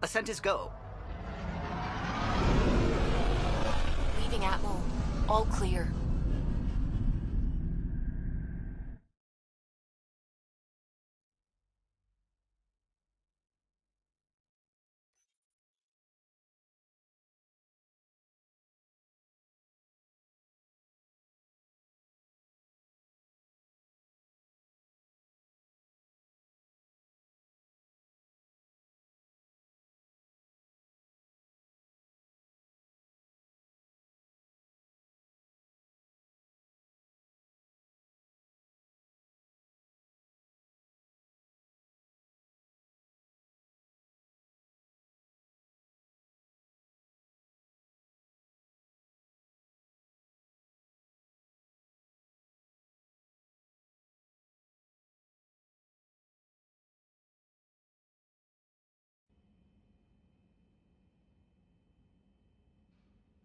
Ascent is go. Leaving Atwell. All clear.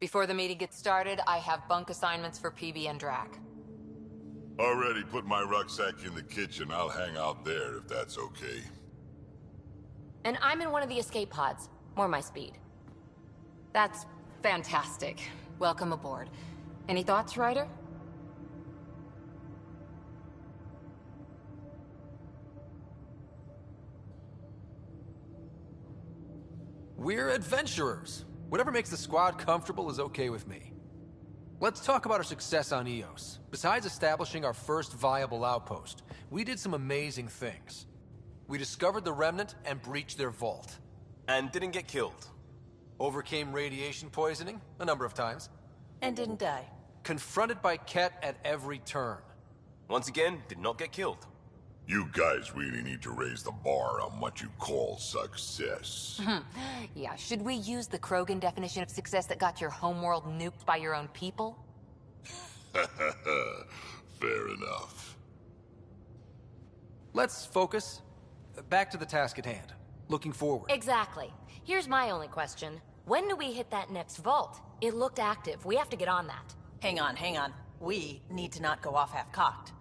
Before the meeting gets started, I have bunk assignments for PB and Drac. Already put my rucksack in the kitchen. I'll hang out there if that's okay. And I'm in one of the escape pods. More my speed. That's fantastic. Welcome aboard. Any thoughts, Ryder? We're adventurers. Whatever makes the squad comfortable is okay with me. Let's talk about our success on Eos. Besides establishing our first viable outpost, we did some amazing things. We discovered the Remnant and breached their vault. And didn't get killed. Overcame radiation poisoning a number of times. And didn't die. Confronted by Ket at every turn. Once again, did not get killed. You guys really need to raise the bar on what you call success. Yeah, should we use the Krogan definition of success that got your homeworld nuked by your own people? Fair enough. Let's focus. Back to the task at hand. Looking forward. Exactly. Here's my only question. When do we hit that next vault? It looked active. We have to get on that. Hang on, hang on. We need to not go off half-cocked.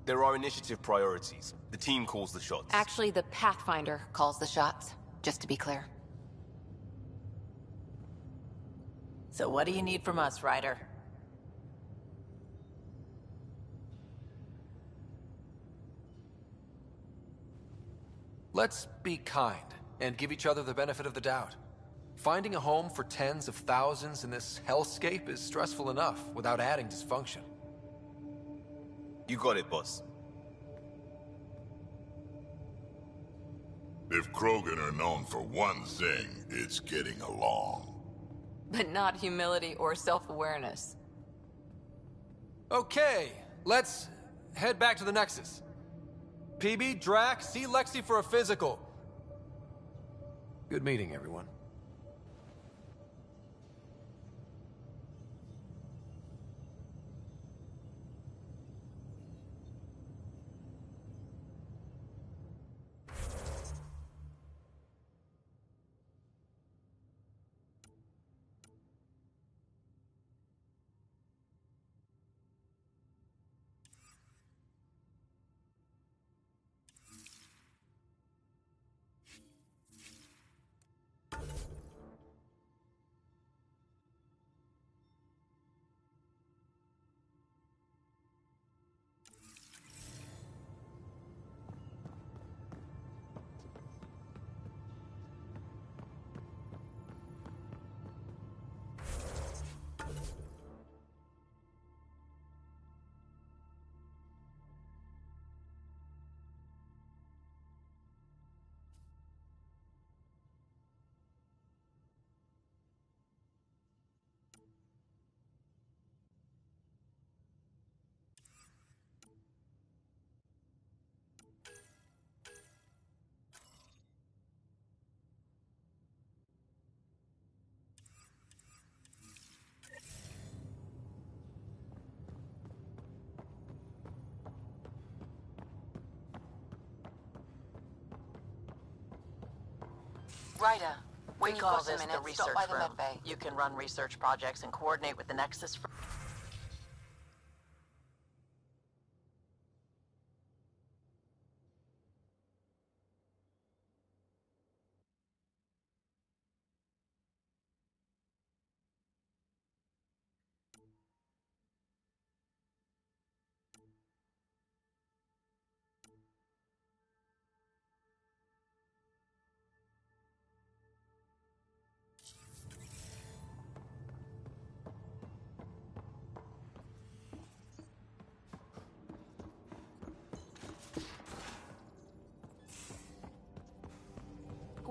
There are initiative priorities. The team calls the shots. Actually, the Pathfinder calls the shots, just to be clear. So what do you need from us, Ryder? Let's be kind and give each other the benefit of the doubt. Finding a home for tens of thousands in this hellscape is stressful enough without adding dysfunction. You got it, boss. If Krogan are known for one thing, it's getting along. But not humility or self-awareness. Okay, let's head back to the Nexus. PB, Drac, see Lexi for a physical. Good meeting, everyone. Ryder, when We you call got a this minute, the research stop by the room. medbay. You can run research projects and coordinate with the Nexus.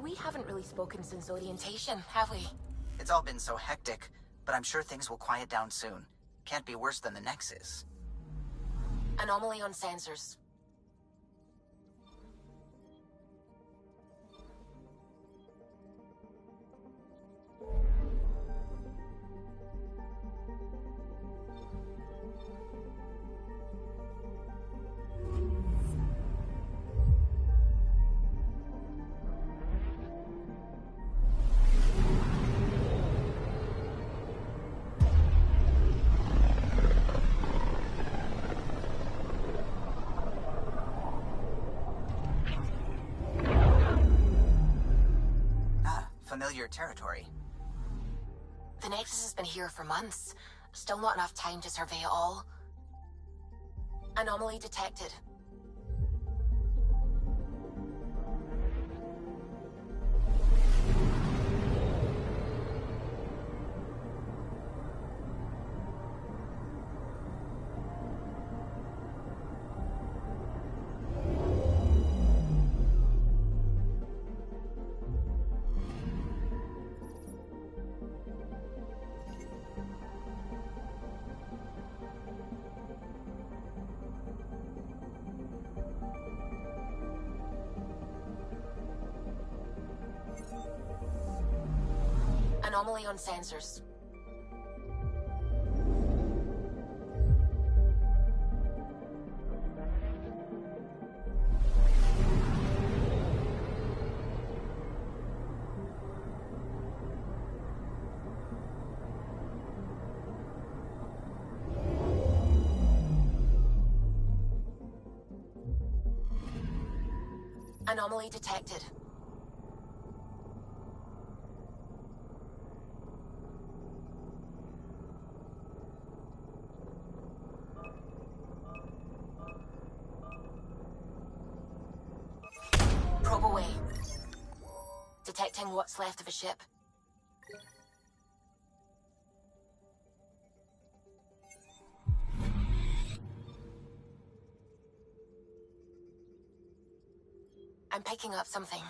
We haven't really spoken since orientation, have we? It's all been so hectic, but I'm sure things will quiet down soon. Can't be worse than the Nexus. Anomaly on sensors. Familiar territory. The Nexus has been here for months. Still not enough time to survey it all. Anomaly detected. Anomaly on sensors. Anomaly detected. Probe away. Detecting what's left of a ship. I'm picking up something.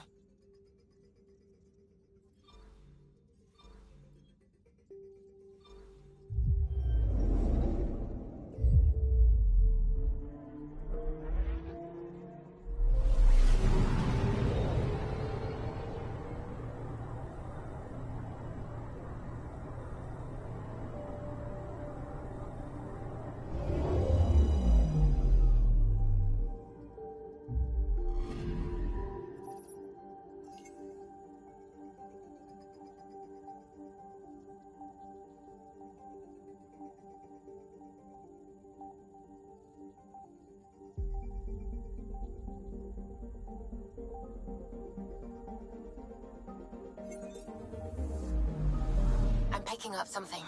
I'm picking up something.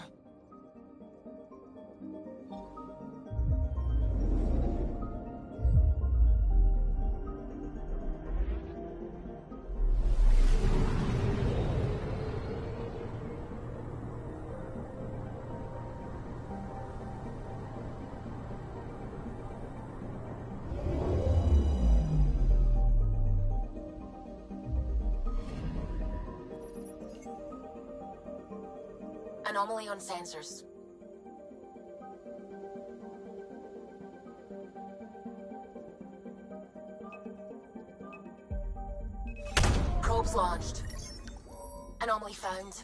Anomaly on sensors. Probes launched. Anomaly found.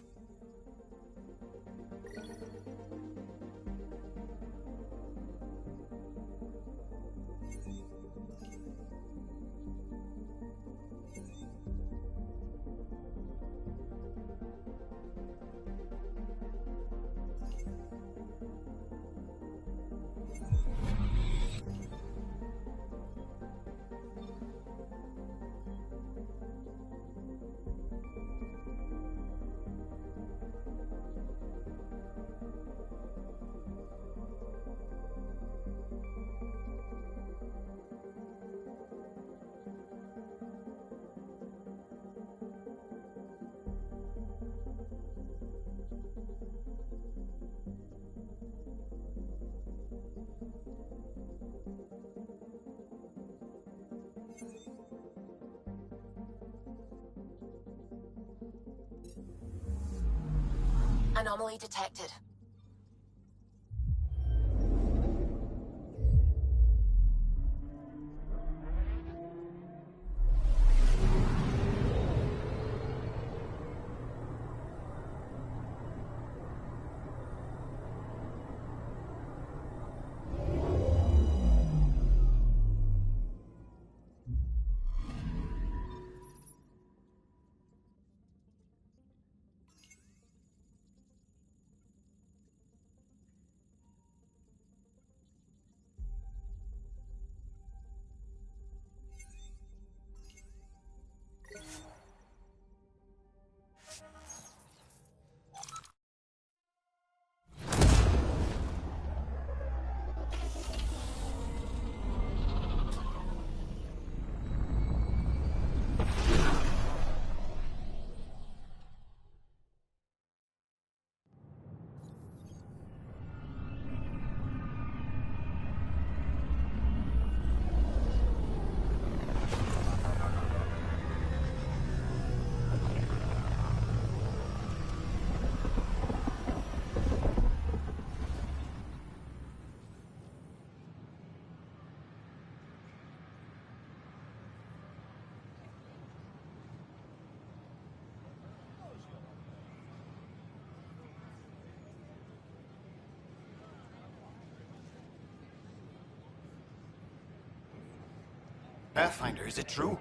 Anomaly detected. Pathfinder, is it true?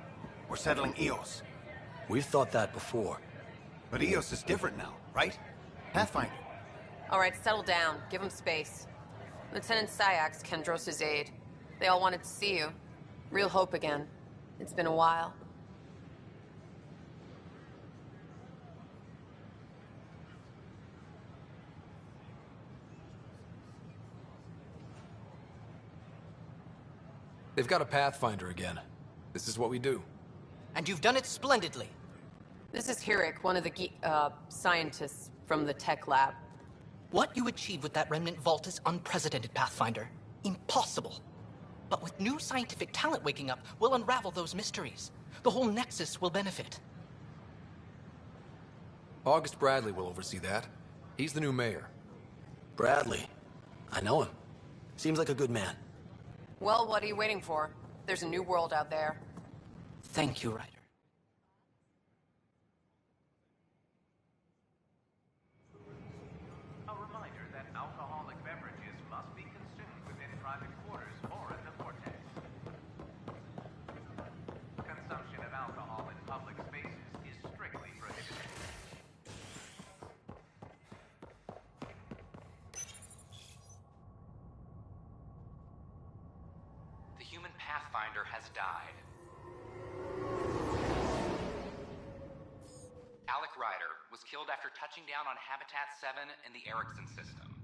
We're settling Eos. We've thought that before. But Eos is different now, right? Pathfinder. All right, settle down. Give him space. Lieutenant Syax, Kendros' aide. They all wanted to see you. Real hope again. It's been a while. They've got a Pathfinder again. This is what we do. And you've done it splendidly. This is Hirik, one of the scientists from the tech lab. What you achieved with that remnant vault is unprecedented, Pathfinder. Impossible. But with new scientific talent waking up, we'll unravel those mysteries. The whole Nexus will benefit. August Bradley will oversee that. He's the new mayor. Bradley. I know him. Seems like a good man. Well, what are you waiting for? There's a new world out there. Thank you, Ryder. A reminder that alcoholic beverages must be consumed within private quarters or at the vortex. Consumption of alcohol in public spaces is strictly prohibited. The human Pathfinder has died. Alec Ryder was killed after touching down on Habitat 7 in the Erickson system.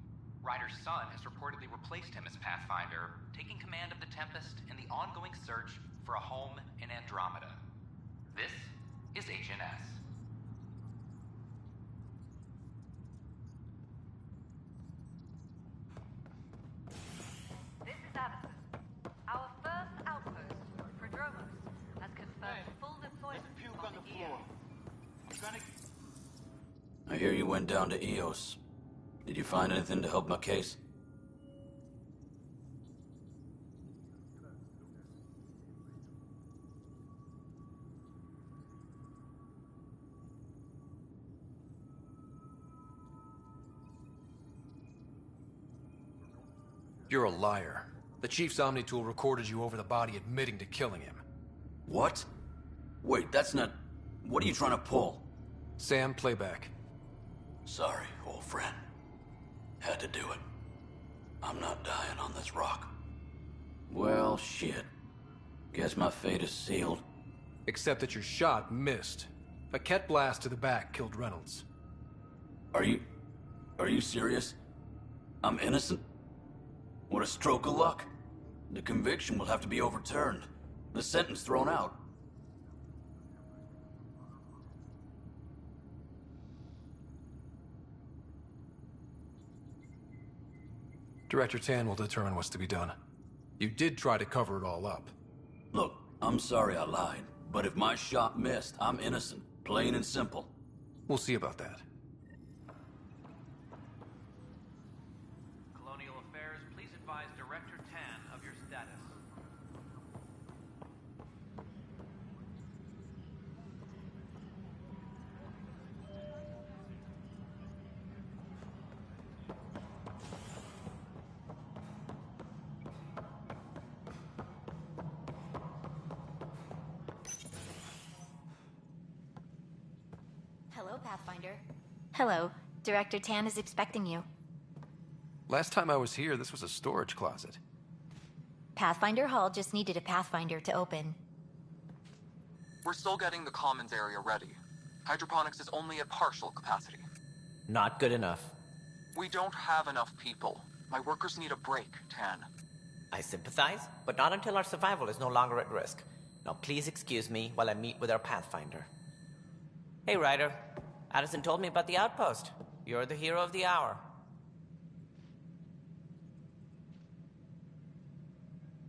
Ryder's son has reportedly replaced him as Pathfinder, taking command of the Tempest in the ongoing search for a home in Andromeda. This is Agent S. This is Addison. Our first outpost, Prodromos, has confirmed full deployment on the EO. I hear you went down to Eos. Did you find anything to help my case? You're a liar. The Chief's Omnitool recorded you over the body admitting to killing him. What? Wait, that's not... What are you trying to pull? Sam, playback. Sorry, old friend. Had to do it. I'm not dying on this rock. Well, shit. Guess my fate is sealed. Except that your shot missed. A Ket blast to the back killed Reynolds. Are you serious? I'm innocent? What a stroke of luck. The conviction will have to be overturned. The sentence thrown out. Director Tan will determine what's to be done. You did try to cover it all up. Look, I'm sorry I lied, but if my shot missed, I'm innocent. Plain and simple. We'll see about that. Hello, Pathfinder. Hello. Director Tan is expecting you. Last time I was here, this was a storage closet. Pathfinder Hall just needed a Pathfinder to open. We're still getting the commons area ready. Hydroponics is only at partial capacity. Not good enough. We don't have enough people. My workers need a break, Tan. I sympathize, but not until our survival is no longer at risk. Now please excuse me while I meet with our Pathfinder. Hey, Ryder. Addison told me about the outpost. You're the hero of the hour.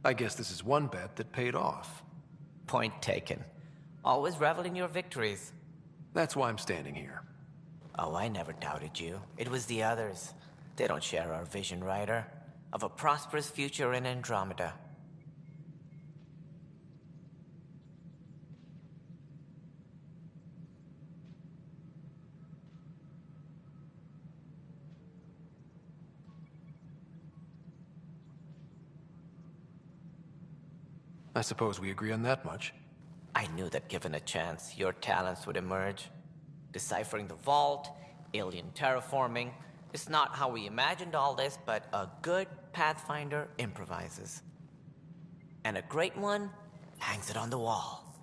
I guess this is one bet that paid off. Point taken. Always revel in your victories. That's why I'm standing here. Oh, I never doubted you. It was the others. They don't share our vision, Ryder, of a prosperous future in Andromeda. I suppose we agree on that much. I knew that given a chance, your talents would emerge. Deciphering the vault, alien terraforming. It's not how we imagined all this, but a good Pathfinder improvises. And a great one hangs it on the wall.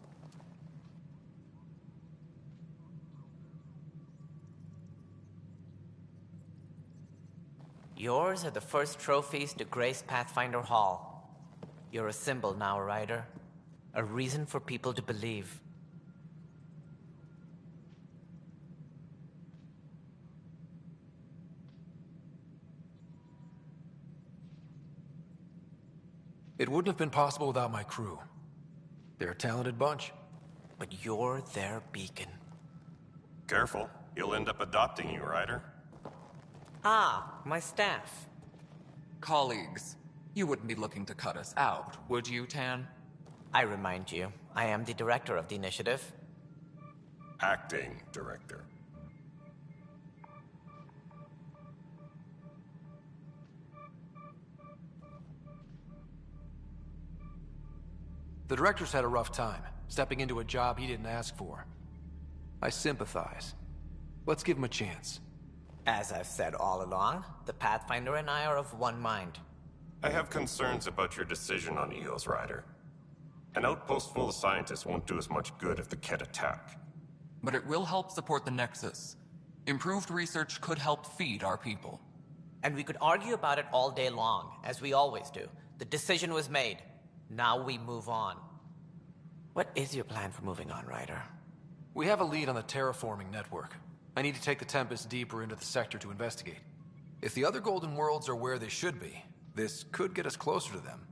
Yours are the first trophies to grace Pathfinder Hall. You're a symbol now, Ryder. A reason for people to believe. It wouldn't have been possible without my crew. They're a talented bunch. But you're their beacon. Careful. You'll end up adopting you, Ryder. Ah, my staff. Colleagues, you wouldn't be looking to cut us out, would you, Tan? I remind you, I am the director of the initiative. Acting director. The director's had a rough time, stepping into a job he didn't ask for. I sympathize. Let's give him a chance. As I've said all along, the Pathfinder and I are of one mind. I have concerns about your decision on EOS, Ryder. An outpost full of scientists won't do us much good if the Kett attack. But it will help support the Nexus. Improved research could help feed our people. And we could argue about it all day long, as we always do. The decision was made. Now we move on. What is your plan for moving on, Ryder? We have a lead on the terraforming network. I need to take the Tempest deeper into the sector to investigate. If the other Golden Worlds are where they should be, this could get us closer to them.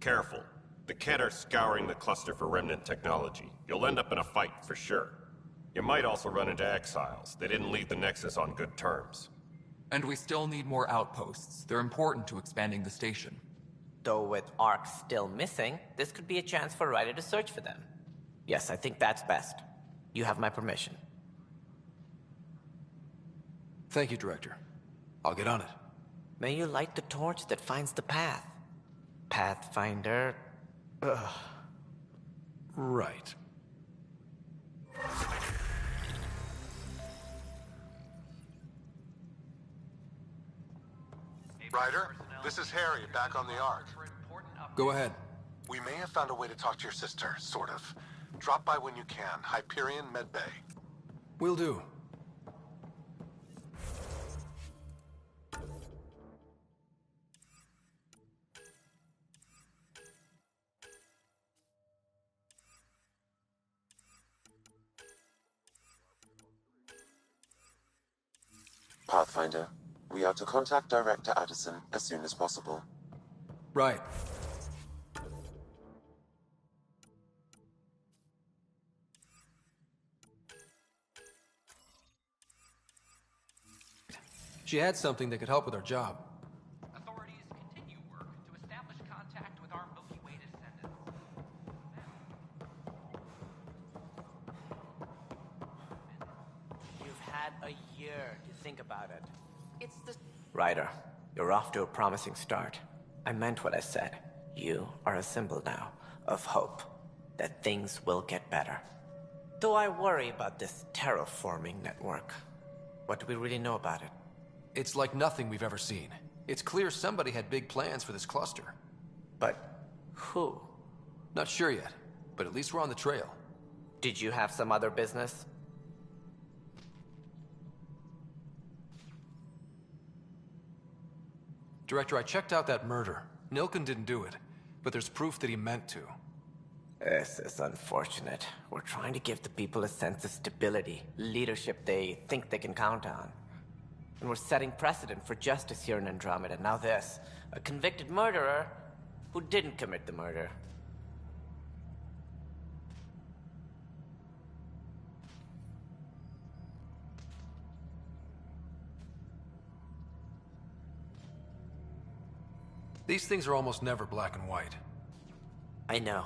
Careful. The Kett are scouring the cluster for remnant technology. You'll end up in a fight, for sure. You might also run into exiles. They didn't leave the Nexus on good terms. And we still need more outposts. They're important to expanding the station. Though with Ark still missing, this could be a chance for Ryder to search for them. Yes, I think that's best. You have my permission. Thank you, Director. I'll get on it. May you light the torch that finds the path. Pathfinder... Ugh. Right. Ryder, this is Harry, back on the Ark. Go ahead. We may have found a way to talk to your sister, sort of. Drop by when you can. Hyperion Med Bay. Will do. Pathfinder, we are to contact Director Addison as soon as possible. Right. She had something that could help with our job. Authorities continue work to establish contact with our Milky Way descendants. You've had a year to think about it. It's the... Ryder, you're off to a promising start. I meant what I said. You are a symbol now of hope, that things will get better. Though I worry about this terraforming network. What do we really know about it? It's like nothing we've ever seen. It's clear somebody had big plans for this cluster. But who? Not sure yet, but at least we're on the trail. Did you have some other business? Director, I checked out that murder. Nilken didn't do it, but there's proof that he meant to. This is unfortunate. We're trying to give the people a sense of stability, leadership they think they can count on. And we're setting precedent for justice here in Andromeda. Now this, a convicted murderer who didn't commit the murder. These things are almost never black and white. I know.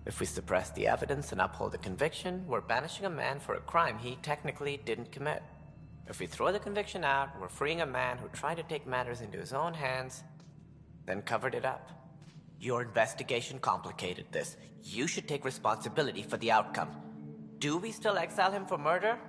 If we suppress the evidence and uphold the conviction, we're banishing a man for a crime he technically didn't commit. If we throw the conviction out, we're freeing a man who tried to take matters into his own hands, then covered it up. Your investigation complicated this. You should take responsibility for the outcome. Do we still exile him for murder?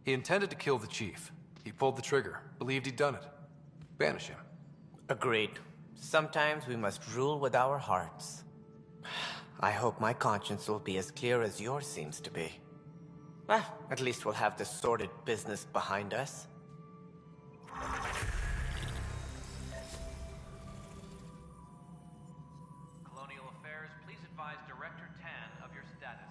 He intended to kill the chief. He pulled the trigger, believed he'd done it. Banish him. Agreed. Sometimes we must rule with our hearts. I hope my conscience will be as clear as yours seems to be. At least we'll have this sordid business behind us. Colonial Affairs, please advise Director Tan of your status.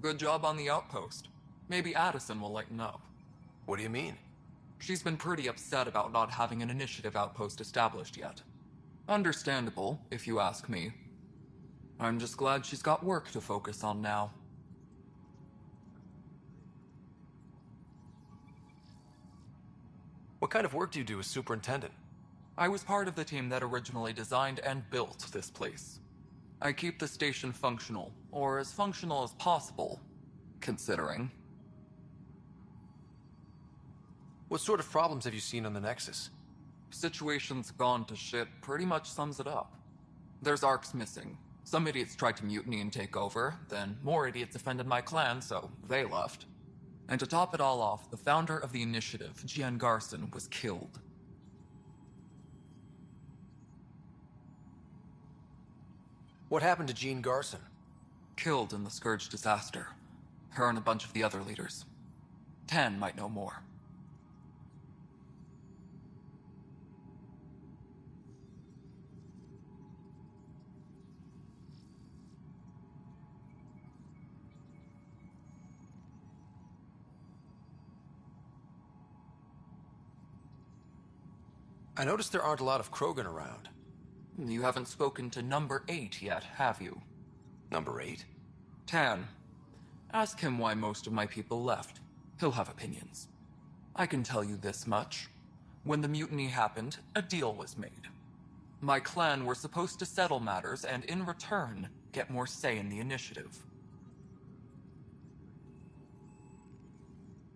Good job on the outpost. Maybe Addison will lighten up. What do you mean? She's been pretty upset about not having an initiative outpost established yet. Understandable, if you ask me. I'm just glad she's got work to focus on now. What kind of work do you do as superintendent? I was part of the team that originally designed and built this place. I keep the station functional, or as functional as possible, considering. What sort of problems have you seen on the Nexus? Situation's gone to shit pretty much sums it up. There's arcs missing. Some idiots tried to mutiny and take over, then more idiots offended my clan, so they left. And to top it all off, the founder of the initiative, Gian Garson, was killed. What happened to Jean Garson? Killed in the Scourge disaster. Her and a bunch of the other leaders. Tan might know more. I noticed there aren't a lot of Krogan around. You haven't spoken to number 8 yet, have you? Number 8? Tan. Ask him why most of my people left. He'll have opinions. I can tell you this much. When the mutiny happened, a deal was made. My clan were supposed to settle matters and, in return, get more say in the initiative.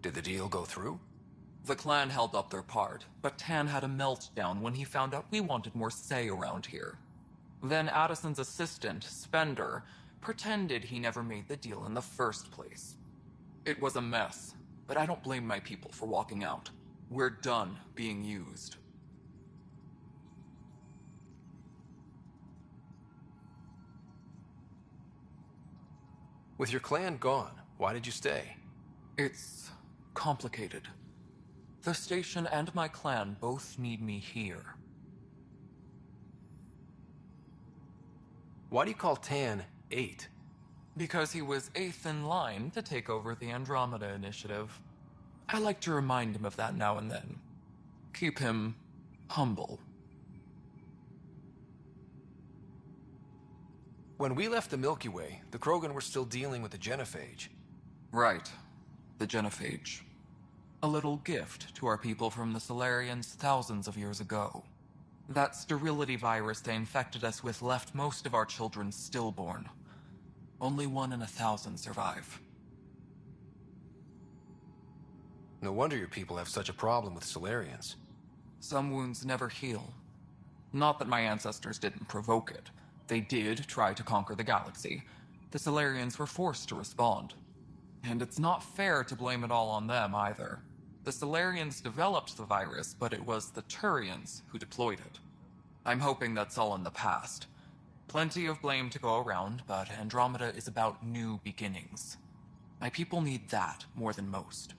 Did the deal go through? The clan held up their part, but Tan had a meltdown when he found out we wanted more say around here. Then Addison's assistant, Spender, pretended he never made the deal in the first place. It was a mess, but I don't blame my people for walking out. We're done being used. With your clan gone, why did you stay? It's complicated. The station and my clan both need me here. Why do you call Tan 8? Because he was 8th in line to take over the Andromeda Initiative. I like to remind him of that now and then. Keep him humble. When we left the Milky Way, the Krogan were still dealing with the genophage. Right. The genophage. A little gift to our people from the Solarians thousands of years ago. That sterility virus they infected us with left most of our children stillborn. Only 1 in 1,000 survive. No wonder your people have such a problem with Solarians. Some wounds never heal. Not that my ancestors didn't provoke it. They did try to conquer the galaxy. The Solarians were forced to respond. And it's not fair to blame it all on them either. The Solarians developed the virus, but it was the Turians who deployed it. I'm hoping that's all in the past. Plenty of blame to go around, but Andromeda is about new beginnings. My people need that more than most.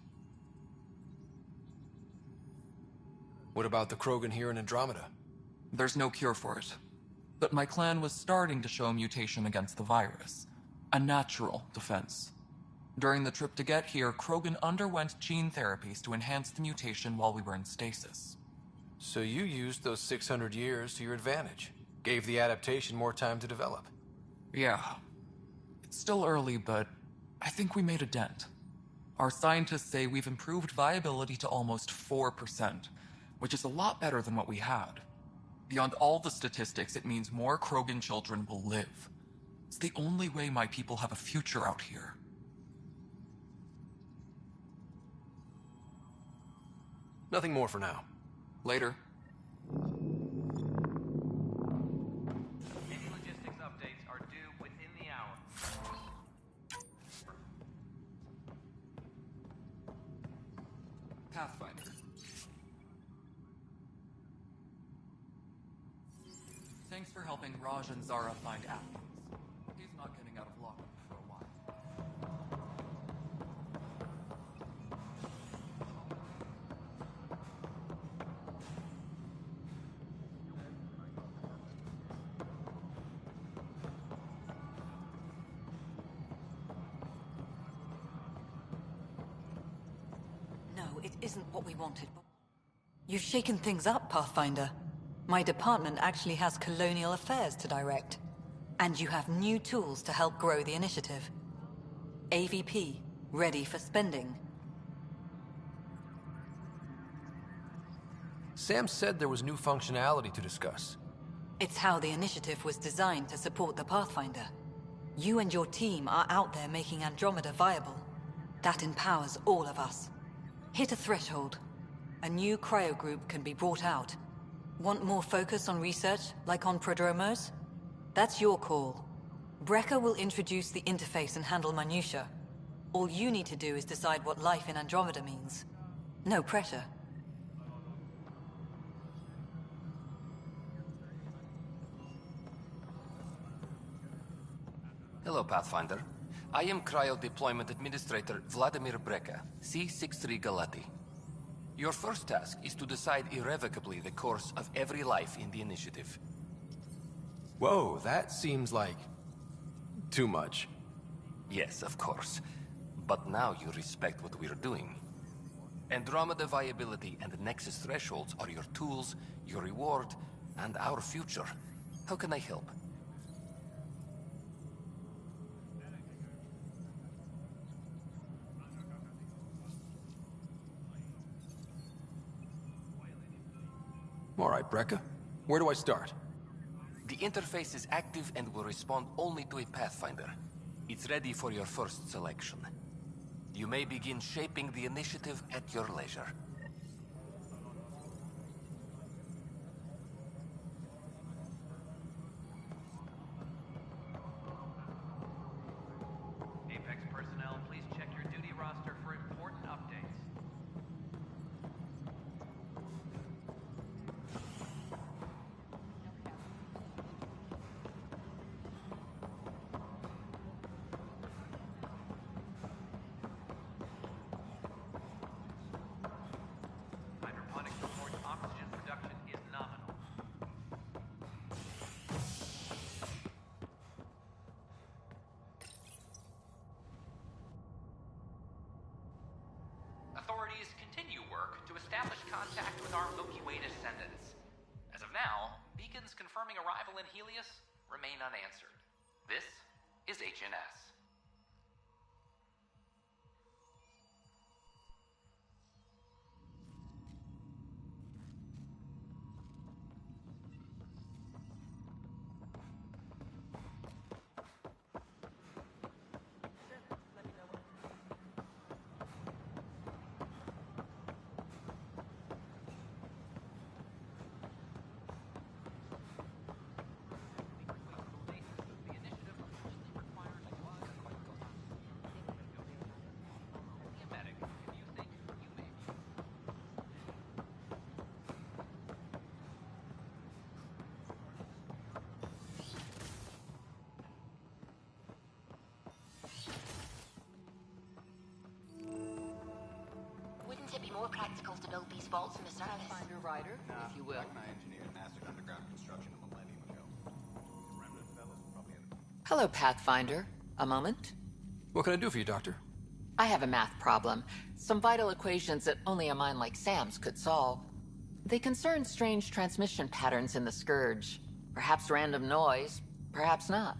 What about the Krogan here in Andromeda? There's no cure for it. But my clan was starting to show mutation against the virus. A natural defense. During the trip to get here, Krogan underwent gene therapies to enhance the mutation while we were in stasis. So you used those 600 years to your advantage. Gave the adaptation more time to develop. Yeah. It's still early, but I think we made a dent. Our scientists say we've improved viability to almost 4%, which is a lot better than what we had. Beyond all the statistics, it means more Krogan children will live. It's the only way my people have a future out here. Nothing more for now. Later. Any logistics updates are due within the hour. Pathfinder. Thanks for helping Raj and Zara find Athens. He's not getting out of lockup for a while. it isn't what we wanted. You've shaken things up, Pathfinder. My department actually has colonial affairs to direct. And you have new tools to help grow the initiative. AVP, ready for spending. Sam said there was new functionality to discuss. It's how the initiative was designed to support the Pathfinder. You and your team are out there making Andromeda viable. That empowers all of us. Hit a threshold. A new cryo group can be brought out. Want more focus on research, like on Prodromos? That's your call. Brecker will introduce the interface and handle minutiae. All you need to do is decide what life in Andromeda means. No pressure. Hello, Pathfinder. I am Cryo Deployment Administrator Vladimir Brecker, C-63 Galati. Your first task is to decide irrevocably the course of every life in the initiative. Whoa, that seems like... too much. Yes, of course. But now you respect what we're doing. Andromeda viability and Nexus thresholds are your tools, your reward, and our future. How can I help? All right, Brecker. Where do I start? The interface is active and will respond only to a Pathfinder. It's ready for your first selection. You may begin shaping the initiative at your leisure. Apex personnel, please check your duty roster for important updates. Hydroponics reports oxygen production is nominal. Authorities continue work to establish contact with our Milky Way descendants. As of now, beacons confirming arrival in Helios remain unanswered. This is HNS. Wouldn't it be more practical to build these vaults in the surface? Pathfinder Rider, if you will. My engineer mastered underground construction a millennium ago. Remnant fellows probably had Hello, Pathfinder. A moment? What can I do for you, Doctor? I have a math problem. Some vital equations that only a mind like Sam's could solve. They concern strange transmission patterns in the Scourge. Perhaps random noise, perhaps not.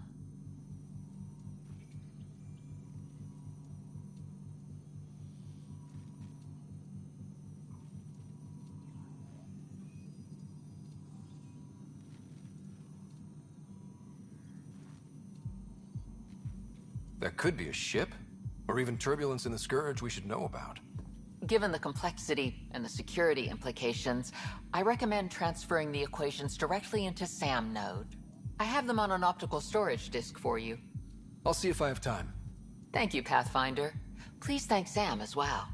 There could be a ship, or even turbulence in the Scourge we should know about. Given the complexity and the security implications, I recommend transferring the equations directly into SAM node. I have them on an optical storage disk for you. I'll see if I have time. Thank you, Pathfinder. Please thank Sam as well.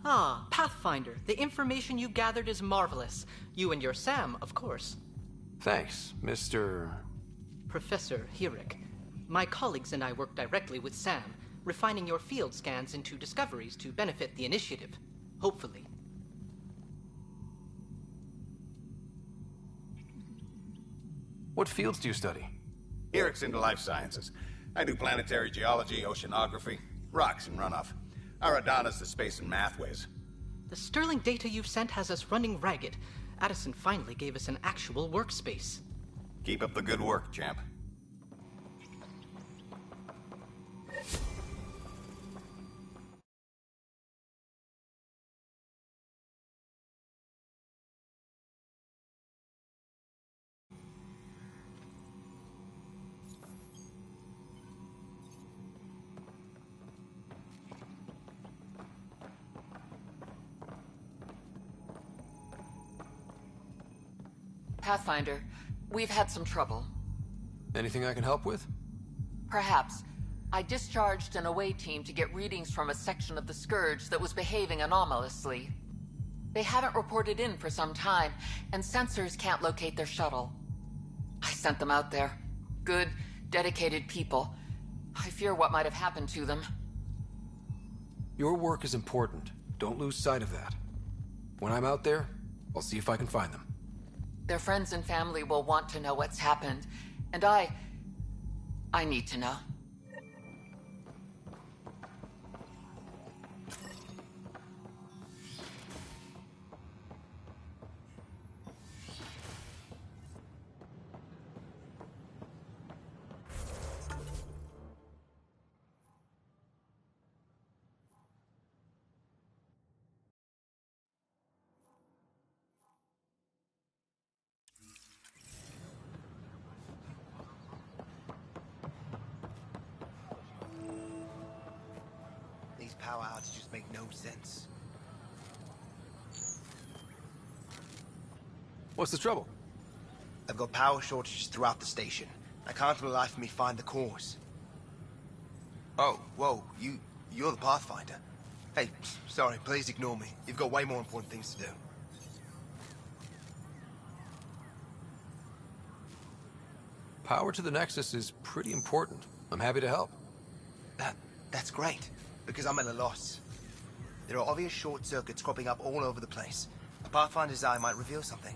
Ah, Pathfinder. The information you gathered is marvelous. You and your Sam, of course. Thanks, Mr. Professor Hirik. My colleagues and I work directly with Sam, refining your field scans into discoveries to benefit the initiative. Hopefully. What fields do you study? Eric's into life sciences. I do planetary geology, oceanography, rocks and runoff. Aradana's the space and math whiz. The sterling data you've sent has us running ragged. Addison finally gave us an actual workspace. Keep up the good work, champ. Pathfinder, we've had some trouble. Anything I can help with? Perhaps. I discharged an away team to get readings from a section of the Scourge that was behaving anomalously. They haven't reported in for some time, and sensors can't locate their shuttle. I sent them out there. Good, dedicated people. I fear what might have happened to them. Your work is important. Don't lose sight of that. When I'm out there, I'll see if I can find them. Their friends and family will want to know what's happened, and I need to know. Power outages make no sense. What's the trouble? I've got power shortages throughout the station. I can't for the life of me find the cause. Oh, whoa, you're the Pathfinder. Hey, sorry, please ignore me. You've got way more important things to do. Power to the Nexus is pretty important. I'm happy to help. That's great. Because I'm at a loss. There are obvious short circuits cropping up all over the place. A Pathfinder's eye might reveal something.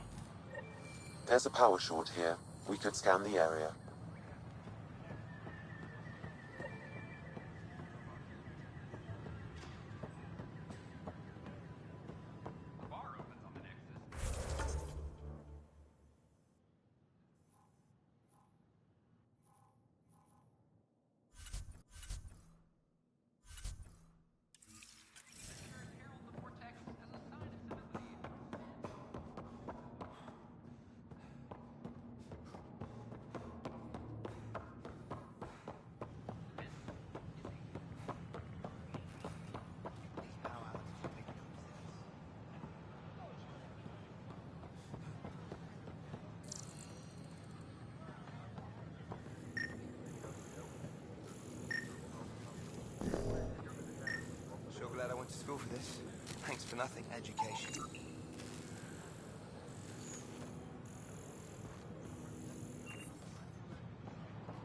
There's a power short here. We could scan the area. Glad I went to school for this. Thanks for nothing, education.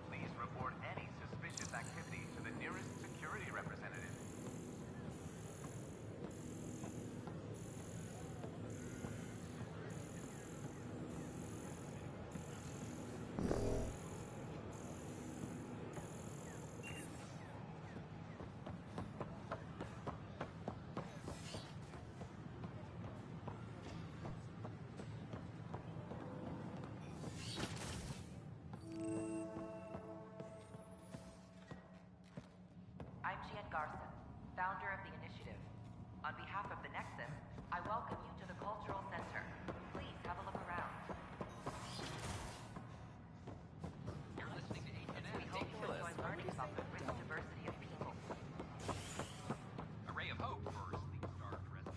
Please report any suspicious activity to the nearest security representative. I'm Jian Garson, founder of the initiative. On behalf of the Nexus, I welcome you to the Cultural Center. Please have a look around. You're listening to HNN. We hope you enjoy learning about the rich diversity of people. A ray of hope for Sleep Star President.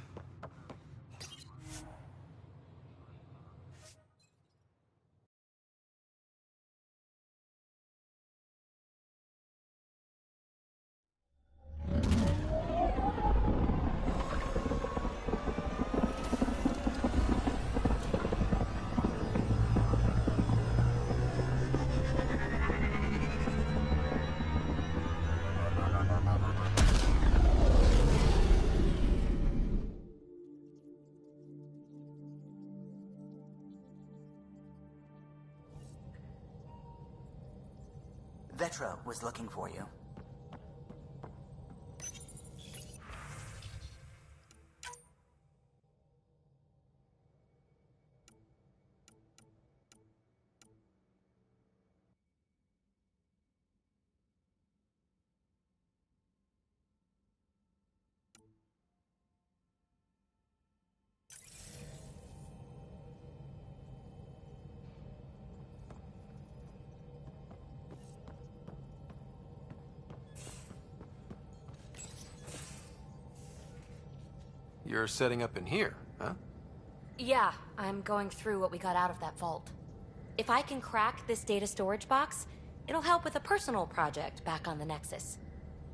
Vetra was looking for you. You're setting up in here, huh? Yeah, I'm going through what we got out of that vault. If I can crack this data storage box, it'll help with a personal project back on the Nexus.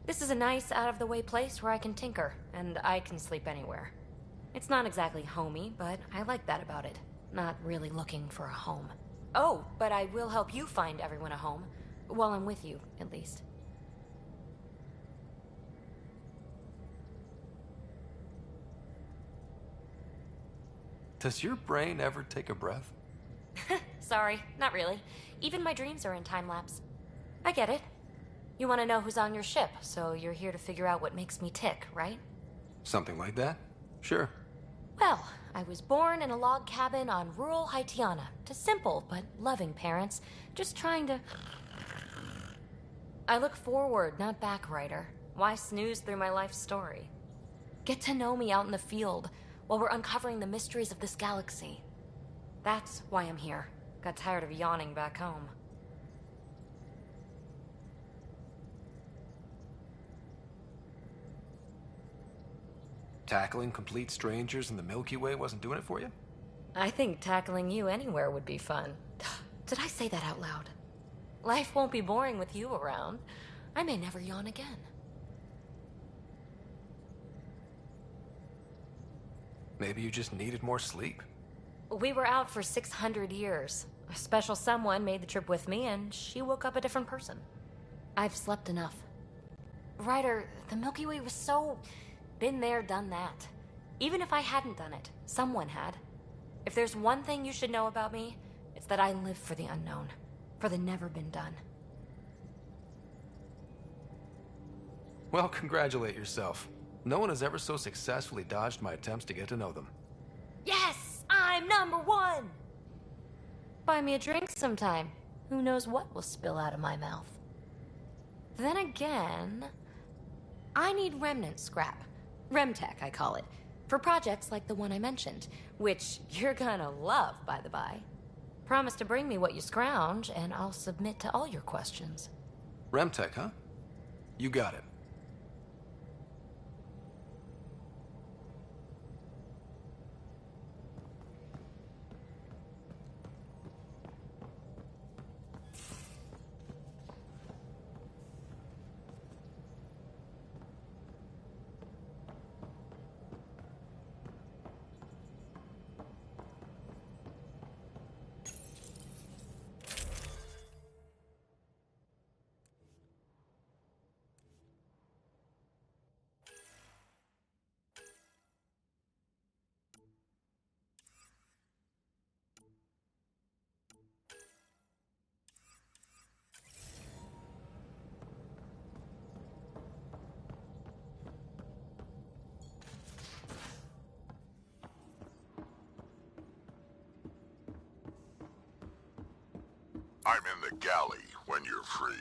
This is a nice, out-of-the-way place where I can tinker, and I can sleep anywhere. It's not exactly homey, but I like that about it. Not really looking for a home. Oh, but I will help you find everyone a home. While I'm with you, at least. Does your brain ever take a breath? Sorry, not really. Even my dreams are in time-lapse. I get it. You want to know who's on your ship, so you're here to figure out what makes me tick, right? Something like that? Sure. Well, I was born in a log cabin on rural Haitiana to simple but loving parents, just trying to... I look forward, not back, Ryder. Why snooze through my life story? Get to know me out in the field, while we're uncovering the mysteries of this galaxy. That's why I'm here. Got tired of yawning back home. Tackling complete strangers in the Milky Way wasn't doing it for you? I think tackling you anywhere would be fun. Did I say that out loud? Life won't be boring with you around. I may never yawn again. Maybe you just needed more sleep. We were out for 600 years. A special someone made the trip with me, and she woke up a different person. I've slept enough. Ryder, the Milky Way was so... been there, done that. Even if I hadn't done it, someone had. If there's one thing you should know about me, it's that I live for the unknown. For the never been done. Well, congratulate yourself. No one has ever so successfully dodged my attempts to get to know them. Yes! I'm #1! Buy me a drink sometime. Who knows what will spill out of my mouth. Then again... I need remnant scrap. Remtech, I call it. For projects like the one I mentioned. Which you're gonna love, by the by. Promise to bring me what you scrounge, and I'll submit to all your questions. Remtech, huh? You got it. I'm in the galley when you're free.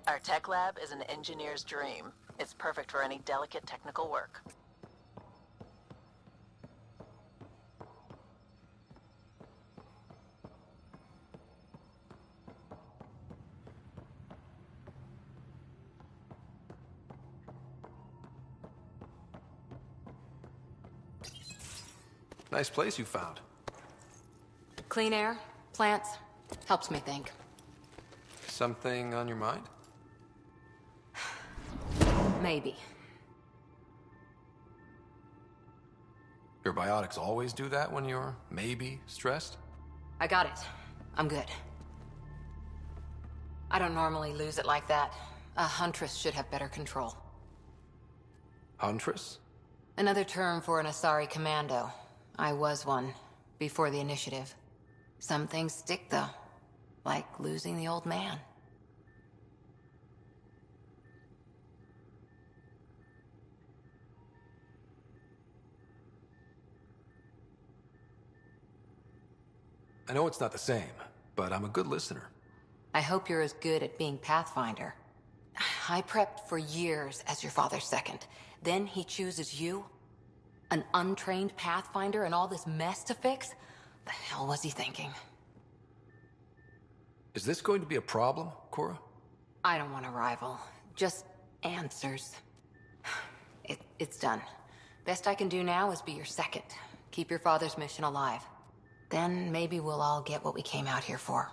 Our tech lab is an engineer's dream. It's perfect for any delicate technical work. Nice place you found. Clean air, plants, helps me think. Something on your mind? Maybe. Your biotics always do that when you're maybe stressed? I got it. I'm good. I don't normally lose it like that. A huntress should have better control. Huntress? Another term for an Asari commando. I was one, before the initiative. Some things stick, though. Like losing the old man. I know it's not the same, but I'm a good listener. I hope you're as good at being Pathfinder. I prepped for years as your father's second. Then he chooses you? An untrained Pathfinder and all this mess to fix? The hell was he thinking? Is this going to be a problem, Cora? I don't want a rival. Just answers. It's done. Best I can do now is be your second. Keep your father's mission alive. Then maybe we'll all get what we came out here for.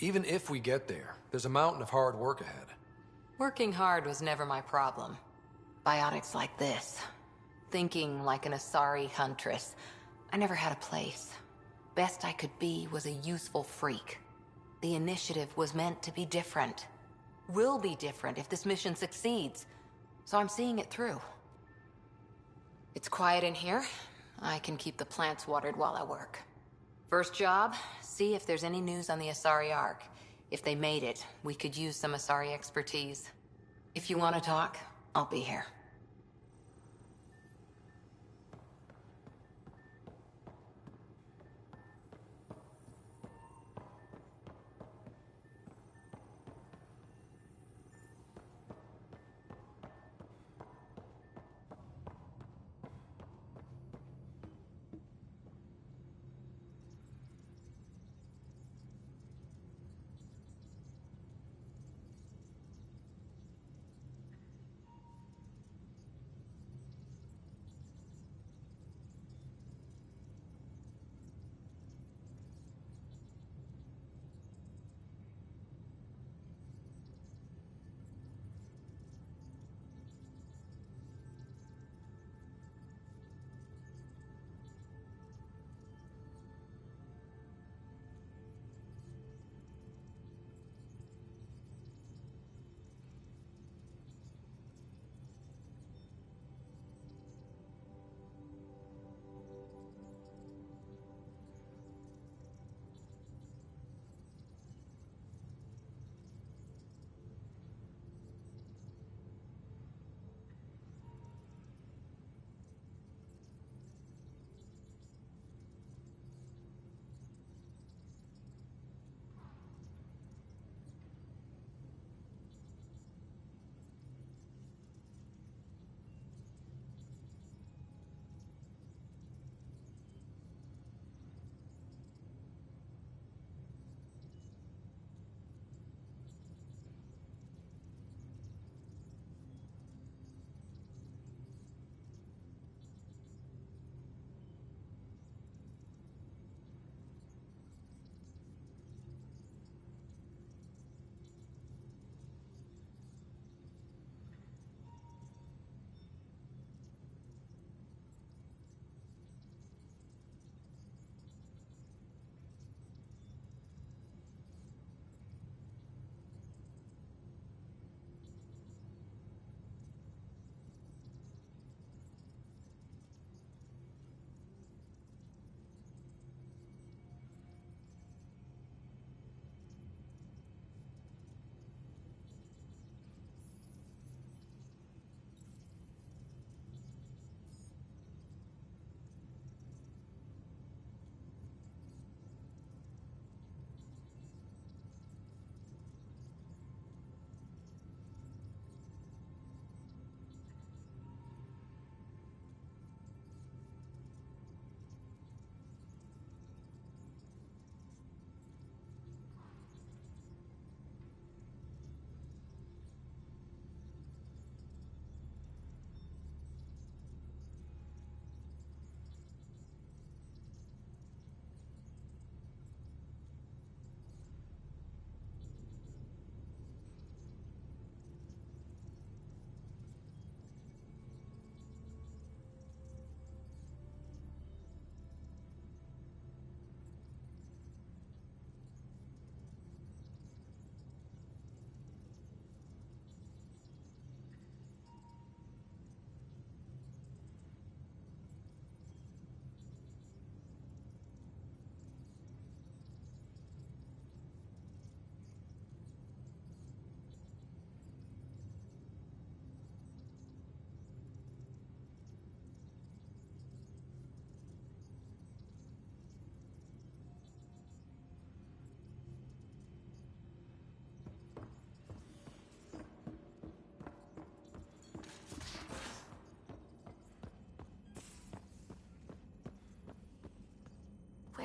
Even if we get there, there's a mountain of hard work ahead. Working hard was never my problem. Biotics like this. Thinking like an Asari huntress. I never had a place. Best I could be was a useful freak. The initiative was meant to be different. Will be different if this mission succeeds. So I'm seeing it through. It's quiet in here. I can keep the plants watered while I work. First job, see if there's any news on the Asari Ark. If they made it, we could use some Asari expertise. If you want to talk, I'll be here.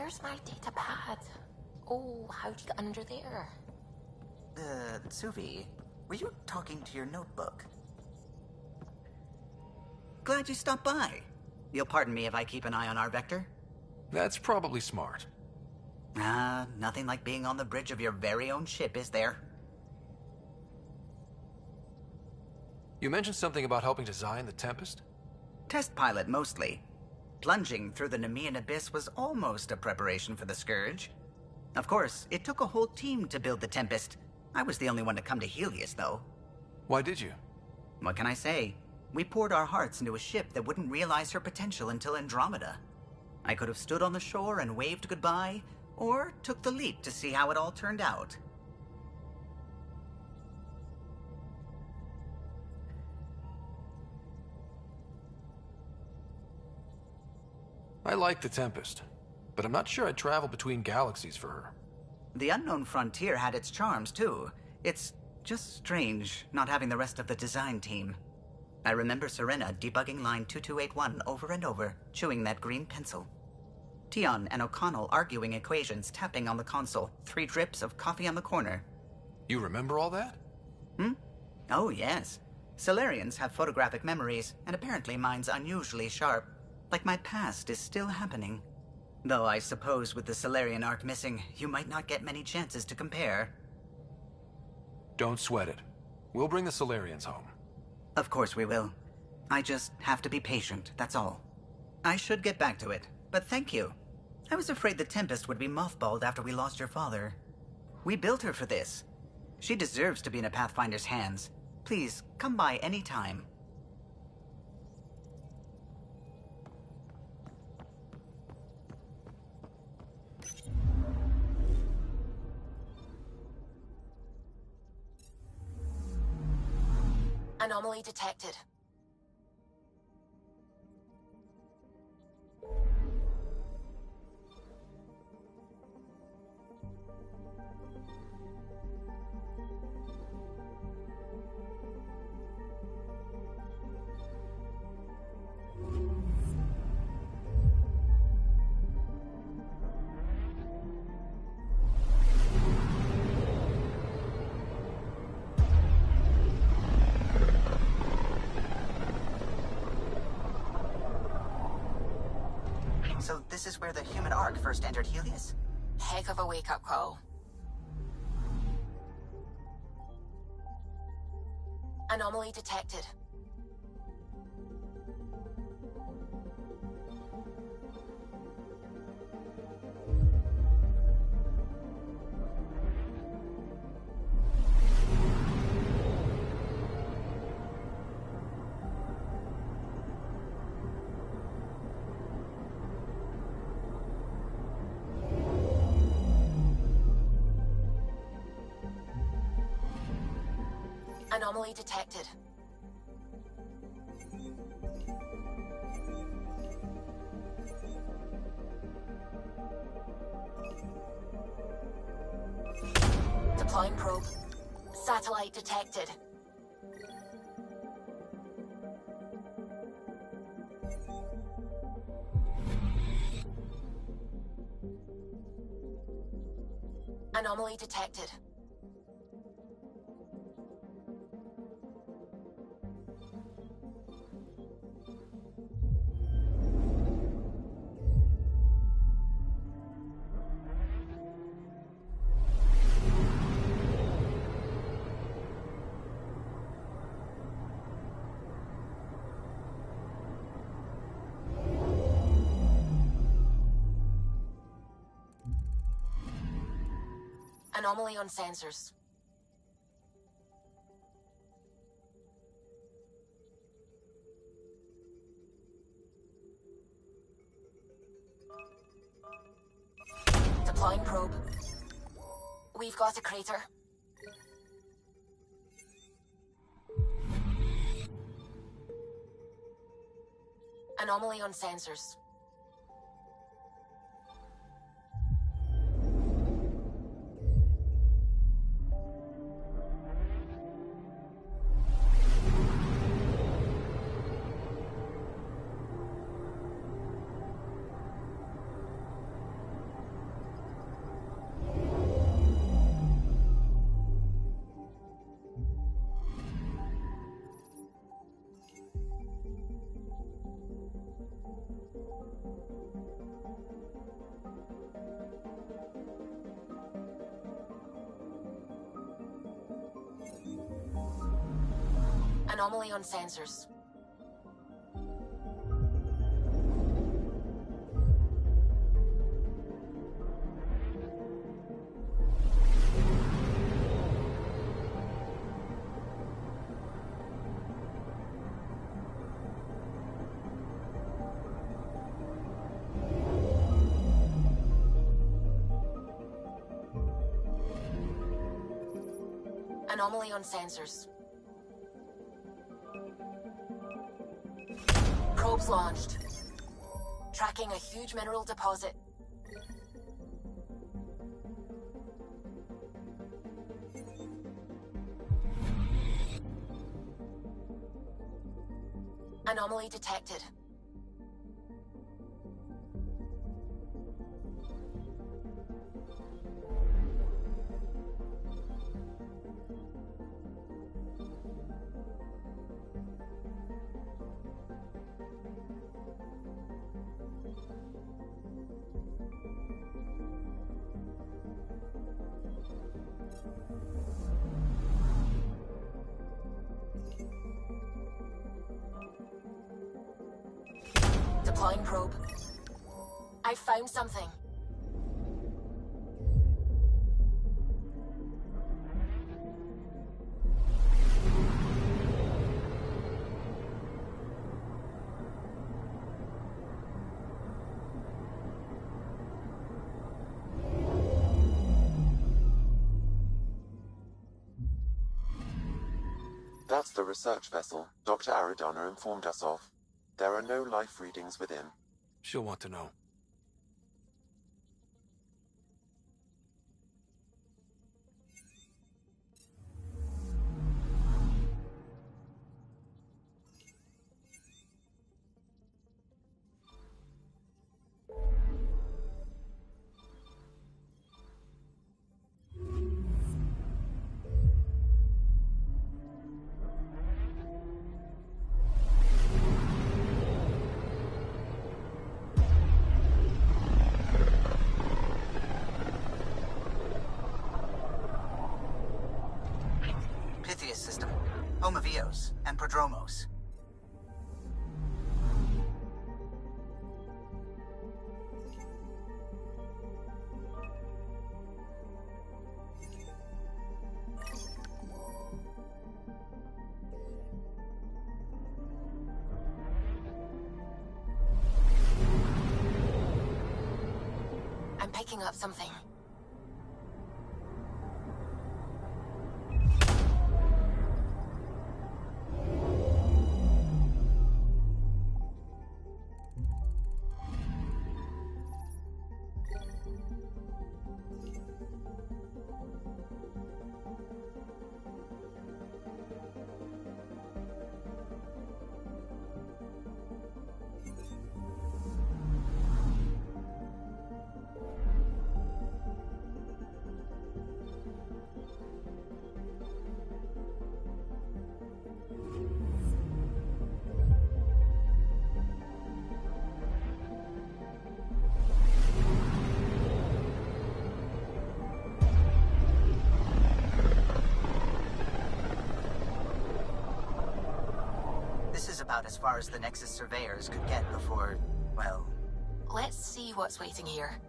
Where's my data pad? Oh, how'd you get under there? Suvi, were you talking to your notebook? Glad you stopped by. You'll pardon me if I keep an eye on our vector? That's probably smart. Nothing like being on the bridge of your very own ship, is there? You mentioned something about helping design the Tempest? Test pilot, mostly. Plunging through the Nemean abyss was almost a preparation for the Scourge. Of course, it took a whole team to build the Tempest. I was the only one to come to Helios, though. Why did you? What can I say? We poured our hearts into a ship that wouldn't realize her potential until Andromeda. I could have stood on the shore and waved goodbye, or took the leap to see how it all turned out. I like the Tempest, but I'm not sure I'd travel between galaxies for her. The unknown frontier had its charms, too. It's just strange not having the rest of the design team. I remember Serena debugging line 2281 over and over, chewing that green pencil. Tion and O'Connell arguing equations, tapping on the console, 3 drips of coffee on the corner. You remember all that? Oh, yes. Solarians have photographic memories, and apparently mine's unusually sharp. Like my past is still happening. Though I suppose with the Solarian arc missing, you might not get many chances to compare. Don't sweat it. We'll bring the Solarians home. Of course we will. I just have to be patient, that's all. I should get back to it, but thank you. I was afraid the Tempest would be mothballed after we lost your father. We built her for this. She deserves to be in a Pathfinder's hands. Please, come by any time. Anomaly detected. So this is where the human ark first entered Helios? Heck of a wake-up call. Anomaly detected. Anomaly detected. Deploying probe. Satellite detected. Anomaly detected. Anomaly on sensors. Deploying probe. We've got a crater. Anomaly on sensors. Anomaly on sensors. Anomaly on sensors. Probes launched. Tracking a huge mineral deposit. Anomaly detected. Deploying probe. I found something. That's the research vessel Dr. Aridana informed us of. There are no life readings within. She'll want to know. System, home of Eos and Prodromos. I'm picking up something. About as far as the Nexus surveyors could get before, well... Let's see what's waiting here.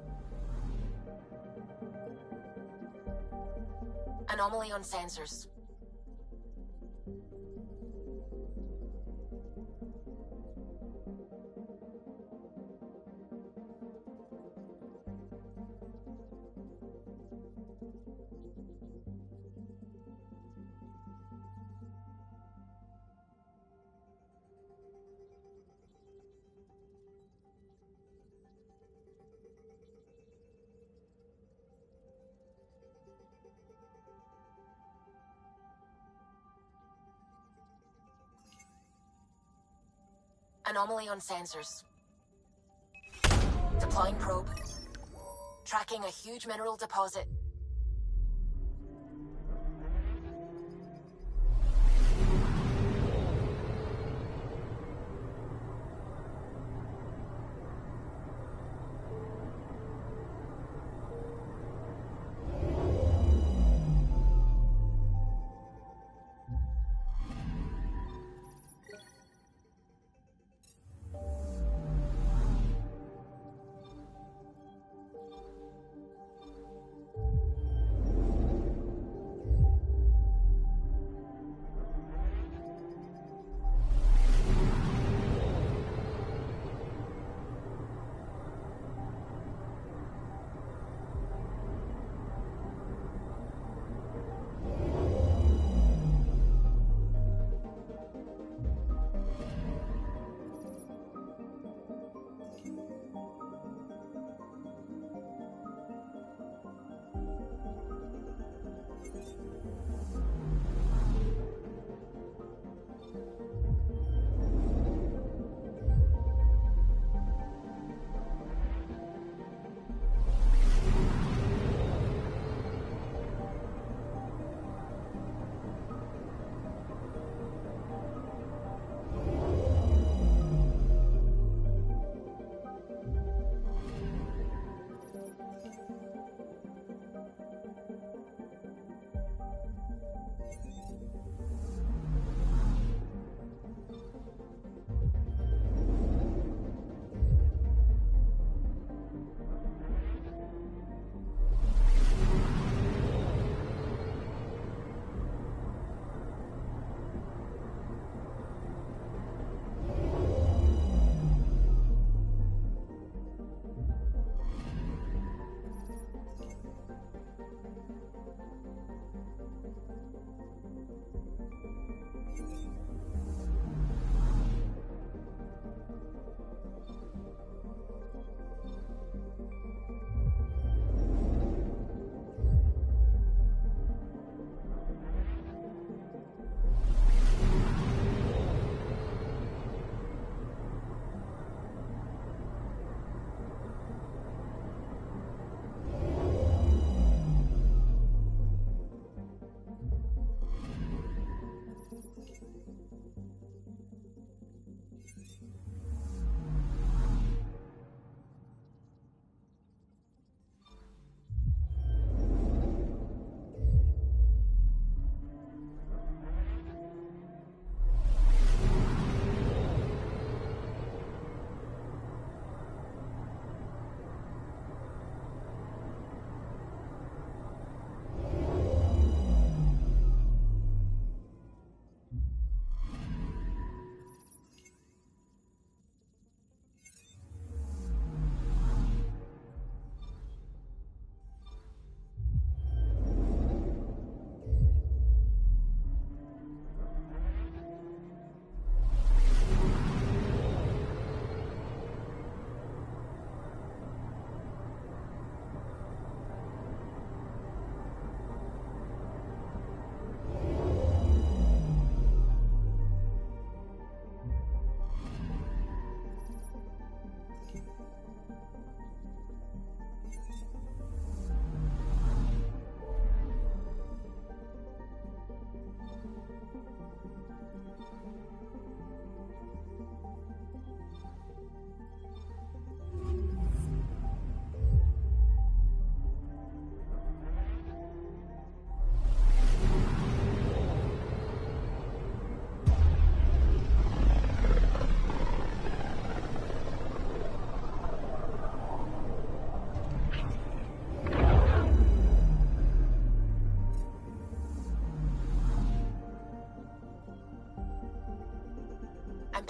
Anomaly on sensors. Anomaly on sensors. Deploying probe. Tracking a huge mineral deposit.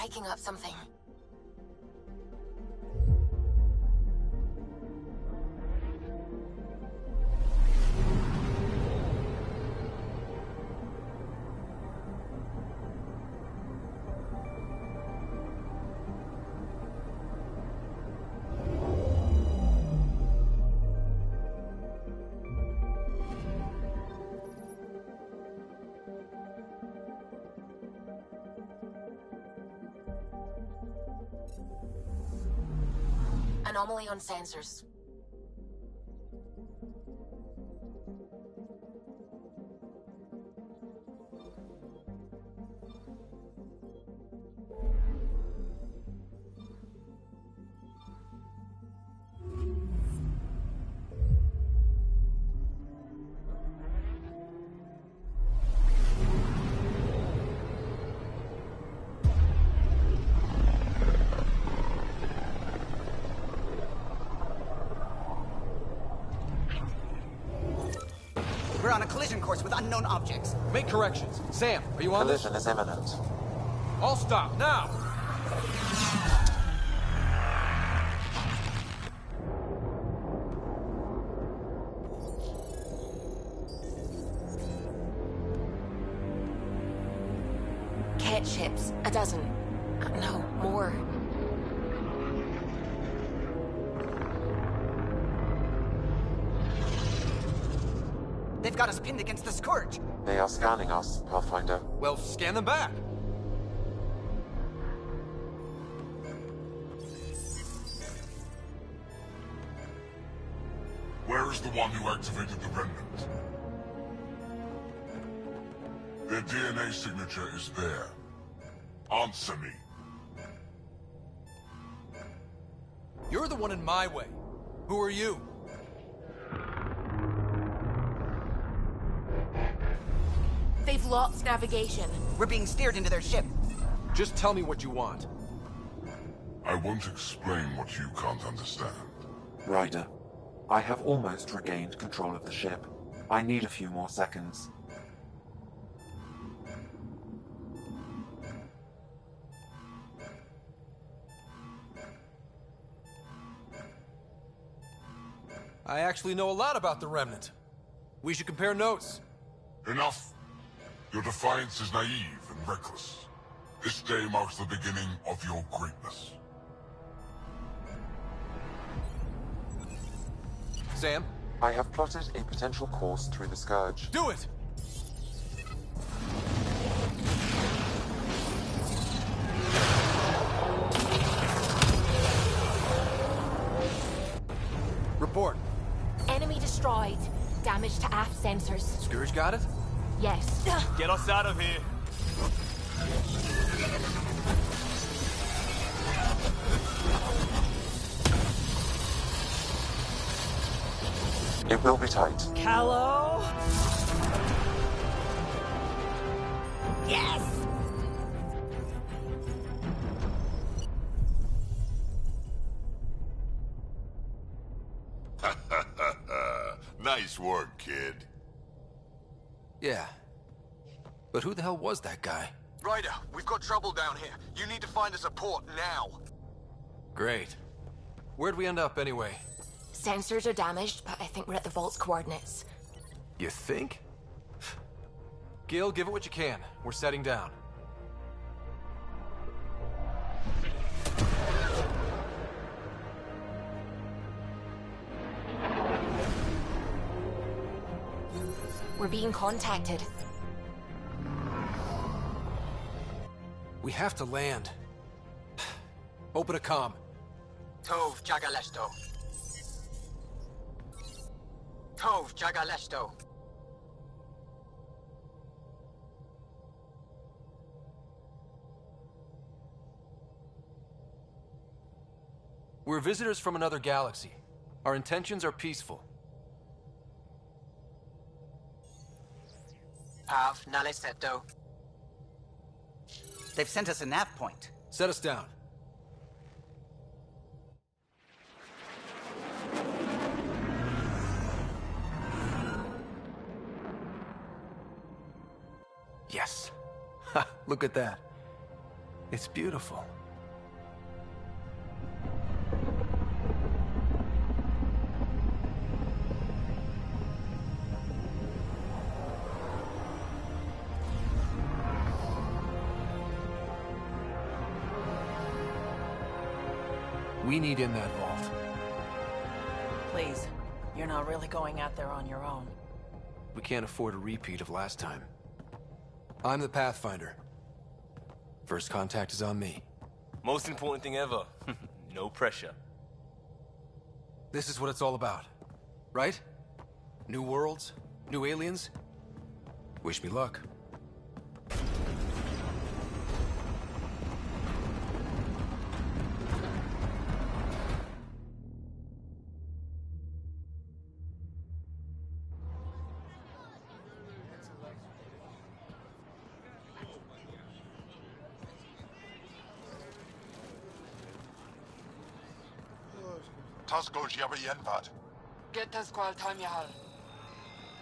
picking up something. Anomaly on sensors. We're on a collision course with unknown objects. Make corrections. Sam, are you on this? Collision is imminent. All stop, now! Cat ships. A dozen. No, more. They've got us pinned against the Scourge. They are scanning us, Pathfinder. Well, scan them back. Where is the one who activated the remnant? Their DNA signature is there. Answer me. You're the one in my way. Who are you? They've lost navigation. We're being steered into their ship. Just tell me what you want. I won't explain what you can't understand. Ryder, I have almost regained control of the ship. I need a few more seconds. I actually know a lot about the Remnant. We should compare notes. Enough. Your defiance is naive and reckless. This day marks the beginning of your greatness. Sam? I have plotted a potential course through the Scourge. Do it! Report. Enemy destroyed. Damage to aft sensors. Scourge got it? Yes. Get us out of here. It will be tight. Callow? Yes! Nice work, kid. Yeah. But who the hell was that guy? Ryder, we've got trouble down here. You need to find us a port now. Great. Where'd we end up anyway? Sensors are damaged, but I think we're at the vault's coordinates. You think? Gil, give it what you can. We're setting down. We're being contacted. We have to land. Open a comm. Tov Jagalesto. Tov Jagalesto. We're visitors from another galaxy. Our intentions are peaceful. Pav Naleseto. They've sent us a nav point. Set us down. Yes. Ha, look at that. It's beautiful. We need in that vault. Please, you're not really going out there on your own. We can't afford a repeat of last time. I'm the Pathfinder. First contact is on me. Most important thing ever. No pressure. This is what it's all about, right? New worlds, new aliens. Wish me luck.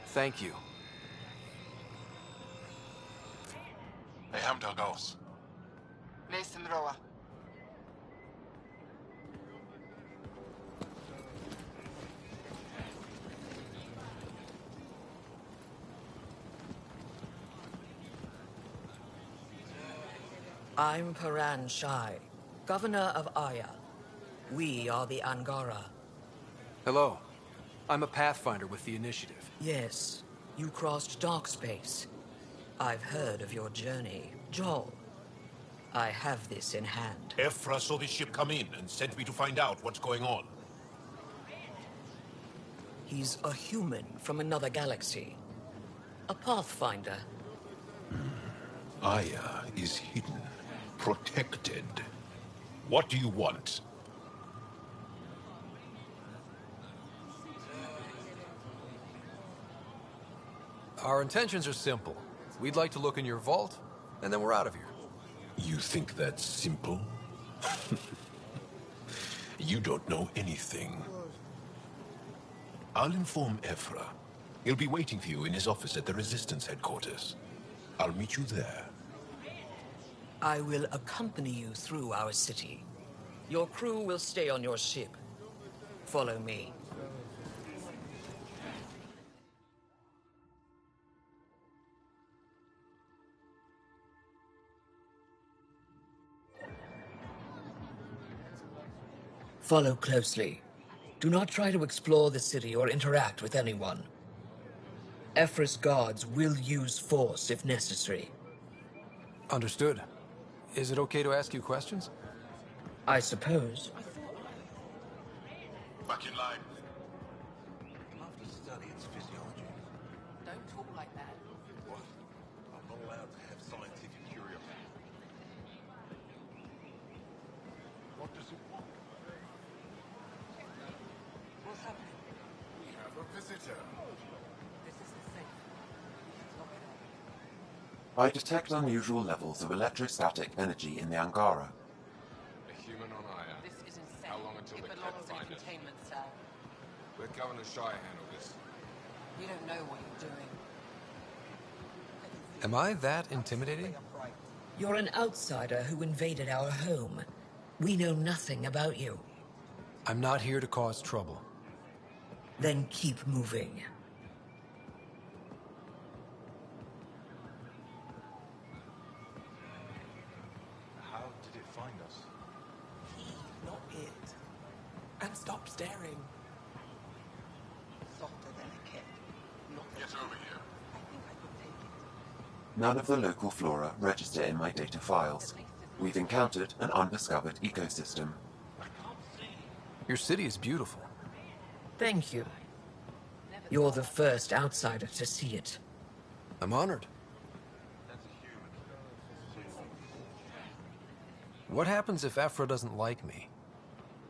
Thank you. I'm Paran Shai, Governor of Aya. We are the Angara. Hello. I'm a Pathfinder with the Initiative. Yes, you crossed dark space. I've heard of your journey, Joel. I have this in hand. Ephra saw this ship come in and sent me to find out what's going on. He's a human from another galaxy. A Pathfinder. Aya is hidden, protected. What do you want? Our intentions are simple. We'd like to look in your vault, and then we're out of here. You think that's simple? You don't know anything. I'll inform Ephra. He'll be waiting for you in his office at the Resistance headquarters. I'll meet you there. I will accompany you through our city. Your crew will stay on your ship. Follow me. Follow closely. Do not try to explore the city or interact with anyone. Ephra's guards will use force if necessary. Understood. Is it okay to ask you questions? I suppose. Back in line. After study its physiology. Don't talk like that. What? I'm not allowed to have scientific curiosity. What does it want? What's happening? We have a visitor. This isn't safe. Lock it up. I detect unusual levels of electrostatic energy in the Angara. A human on Aya. This isn't safe. How long until it the belongs Cat in a find us? containment cell. Let Governor Shire handle this. You don't know what you're doing. Am I that intimidating? You're an outsider who invaded our home. We know nothing about you. I'm not here to cause trouble. Then keep moving. How did it find us? Not it. And stop staring. Softer than a kid. Get over here. I think I could take it. None of the local flora register in my data files. We've encountered an undiscovered ecosystem. Your city is beautiful. Thank you. You're the first outsider to see it. I'm honored. What happens if Ephra doesn't like me?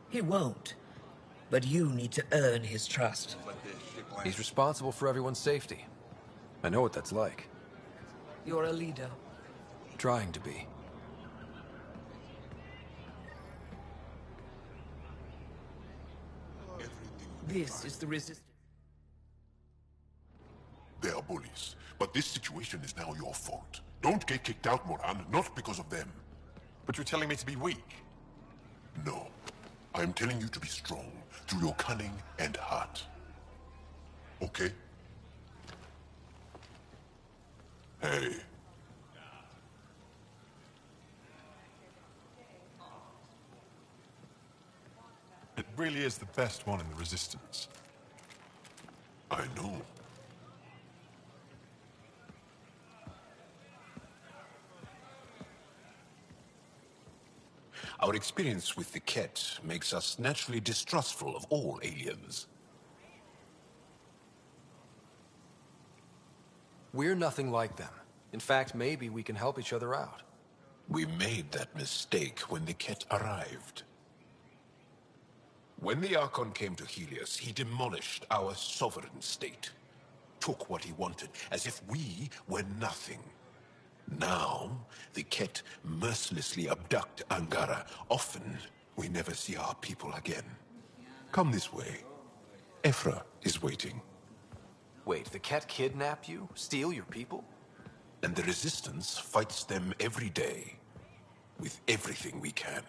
He won't. But you need to earn his trust. He's responsible for everyone's safety. I know what that's like. You're a leader. Trying to be. This is the resistance. They are bullies, but this situation is now your fault. Don't get kicked out, Moran, not because of them. But you're telling me to be weak? No. I'm telling you to be strong through your cunning and heart. Okay? Hey. It really is the best one in the Resistance. I know. Our experience with the Ket makes us naturally distrustful of all aliens. We're nothing like them. In fact, maybe we can help each other out. We made that mistake when the Ket arrived. When the Archon came to Helios, he demolished our sovereign state. Took what he wanted, as if we were nothing. Now, the Ket mercilessly abduct Angara. Often, we never see our people again. Come this way. Ephra is waiting. Wait, the Ket kidnap you? Steal your people? And the Resistance fights them every day. With everything we can.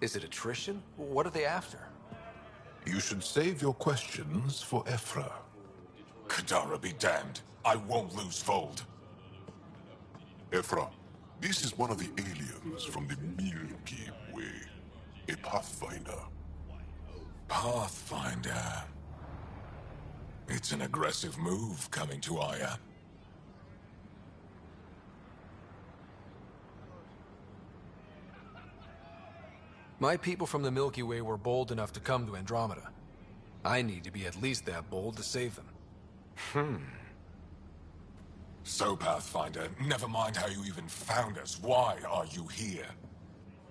Is it attrition? What are they after? You should save your questions for Ephra. Kadara be damned. I won't lose Fold. Ephra, this is one of the aliens from the Milky Way. A Pathfinder. Pathfinder. It's an aggressive move coming to Aya. My people from the Milky Way were bold enough to come to Andromeda. I need to be at least that bold to save them. So, Pathfinder, never mind how you even found us. Why are you here?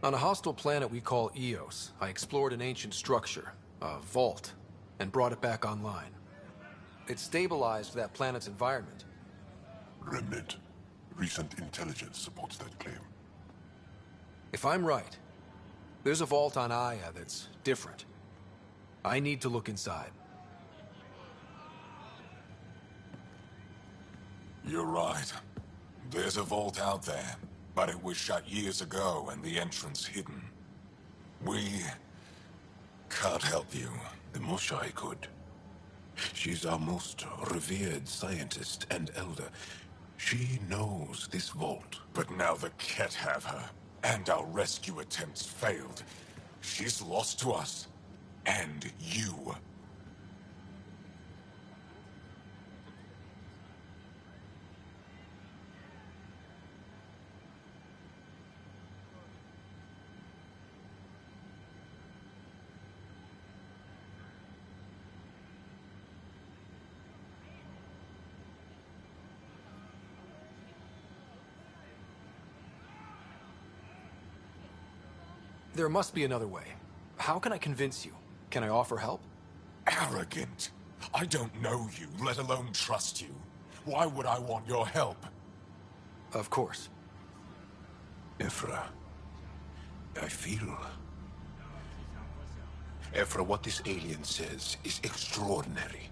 On a hostile planet we call Eos, I explored an ancient structure, a vault, and brought it back online. It stabilized that planet's environment. Remnant. Recent intelligence supports that claim. If I'm right, there's a vault on Aya that's different. I need to look inside. You're right. There's a vault out there, but it was shut years ago and the entrance hidden. We can't help you. The Moshai could. She's our most revered scientist and elder. She knows this vault. But now the Ket have her, and our rescue attempts failed. She's lost to us. And you. There must be another way. How can I convince you? Can I offer help? Arrogant. I don't know you, let alone trust you. Why would I want your help? Of course. Ephra, I feel... Ephra, what this alien says is extraordinary.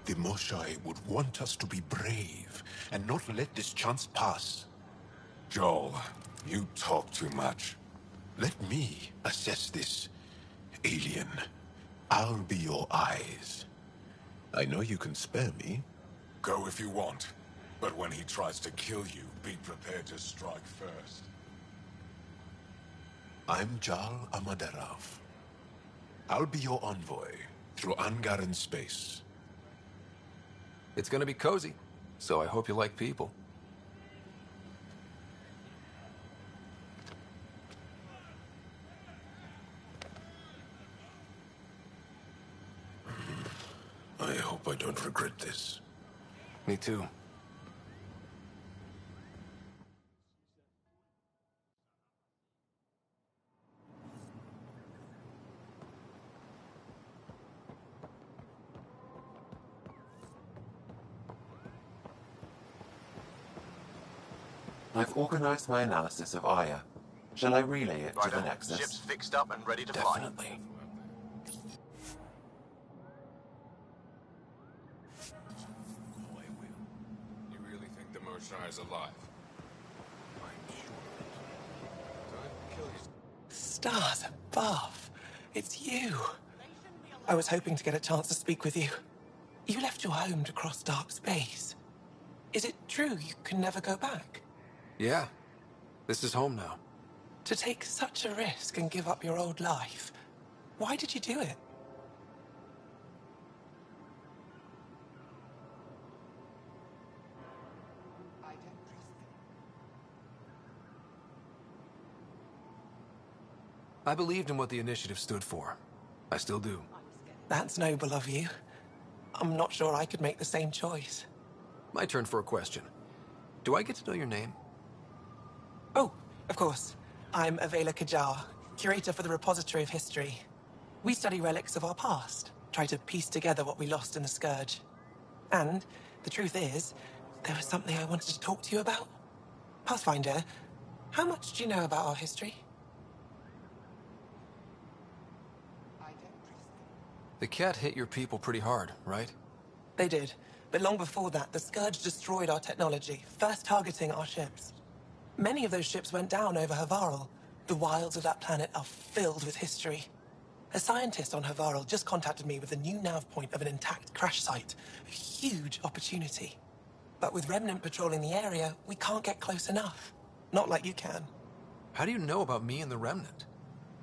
The Moshai would want us to be brave and not let this chance pass. Joel, you talk too much. Let me assess this, alien. I'll be your eyes. I know you can spare me. Go if you want. But when he tries to kill you, be prepared to strike first. I'm Jal Amaderav. I'll be your envoy through Angaran space. It's gonna be cozy, so I hope you like people. I hope I don't regret this. Me too. I've organized my analysis of Aya. Shall I relay it to the Nexus? Ship's fixed up and ready to fly. Definitely. You really think the Moshai is alive? I'm sure. Stars above. It's you. I was hoping to get a chance to speak with you. You left your home to cross dark space. Is it true you can never go back? Yeah. This is home now. To take such a risk and give up your old life, why did you do it? I believed in what the initiative stood for. I still do. That's noble of you. I'm not sure I could make the same choice. My turn for a question. Do I get to know your name? Oh, of course. I'm Avela Kajar, curator for the Repository of History. We study relics of our past, try to piece together what we lost in the Scourge. And the truth is, there was something I wanted to talk to you about. Pathfinder, how much do you know about our history? The cat hit your people pretty hard, right? They did. But long before that, the Scourge destroyed our technology, first targeting our ships. Many of those ships went down over Havarl. The wilds of that planet are filled with history. A scientist on Havarl just contacted me with a new nav point of an intact crash site. A huge opportunity. But with Remnant patrolling the area, we can't get close enough. Not like you can. How do you know about me and the Remnant?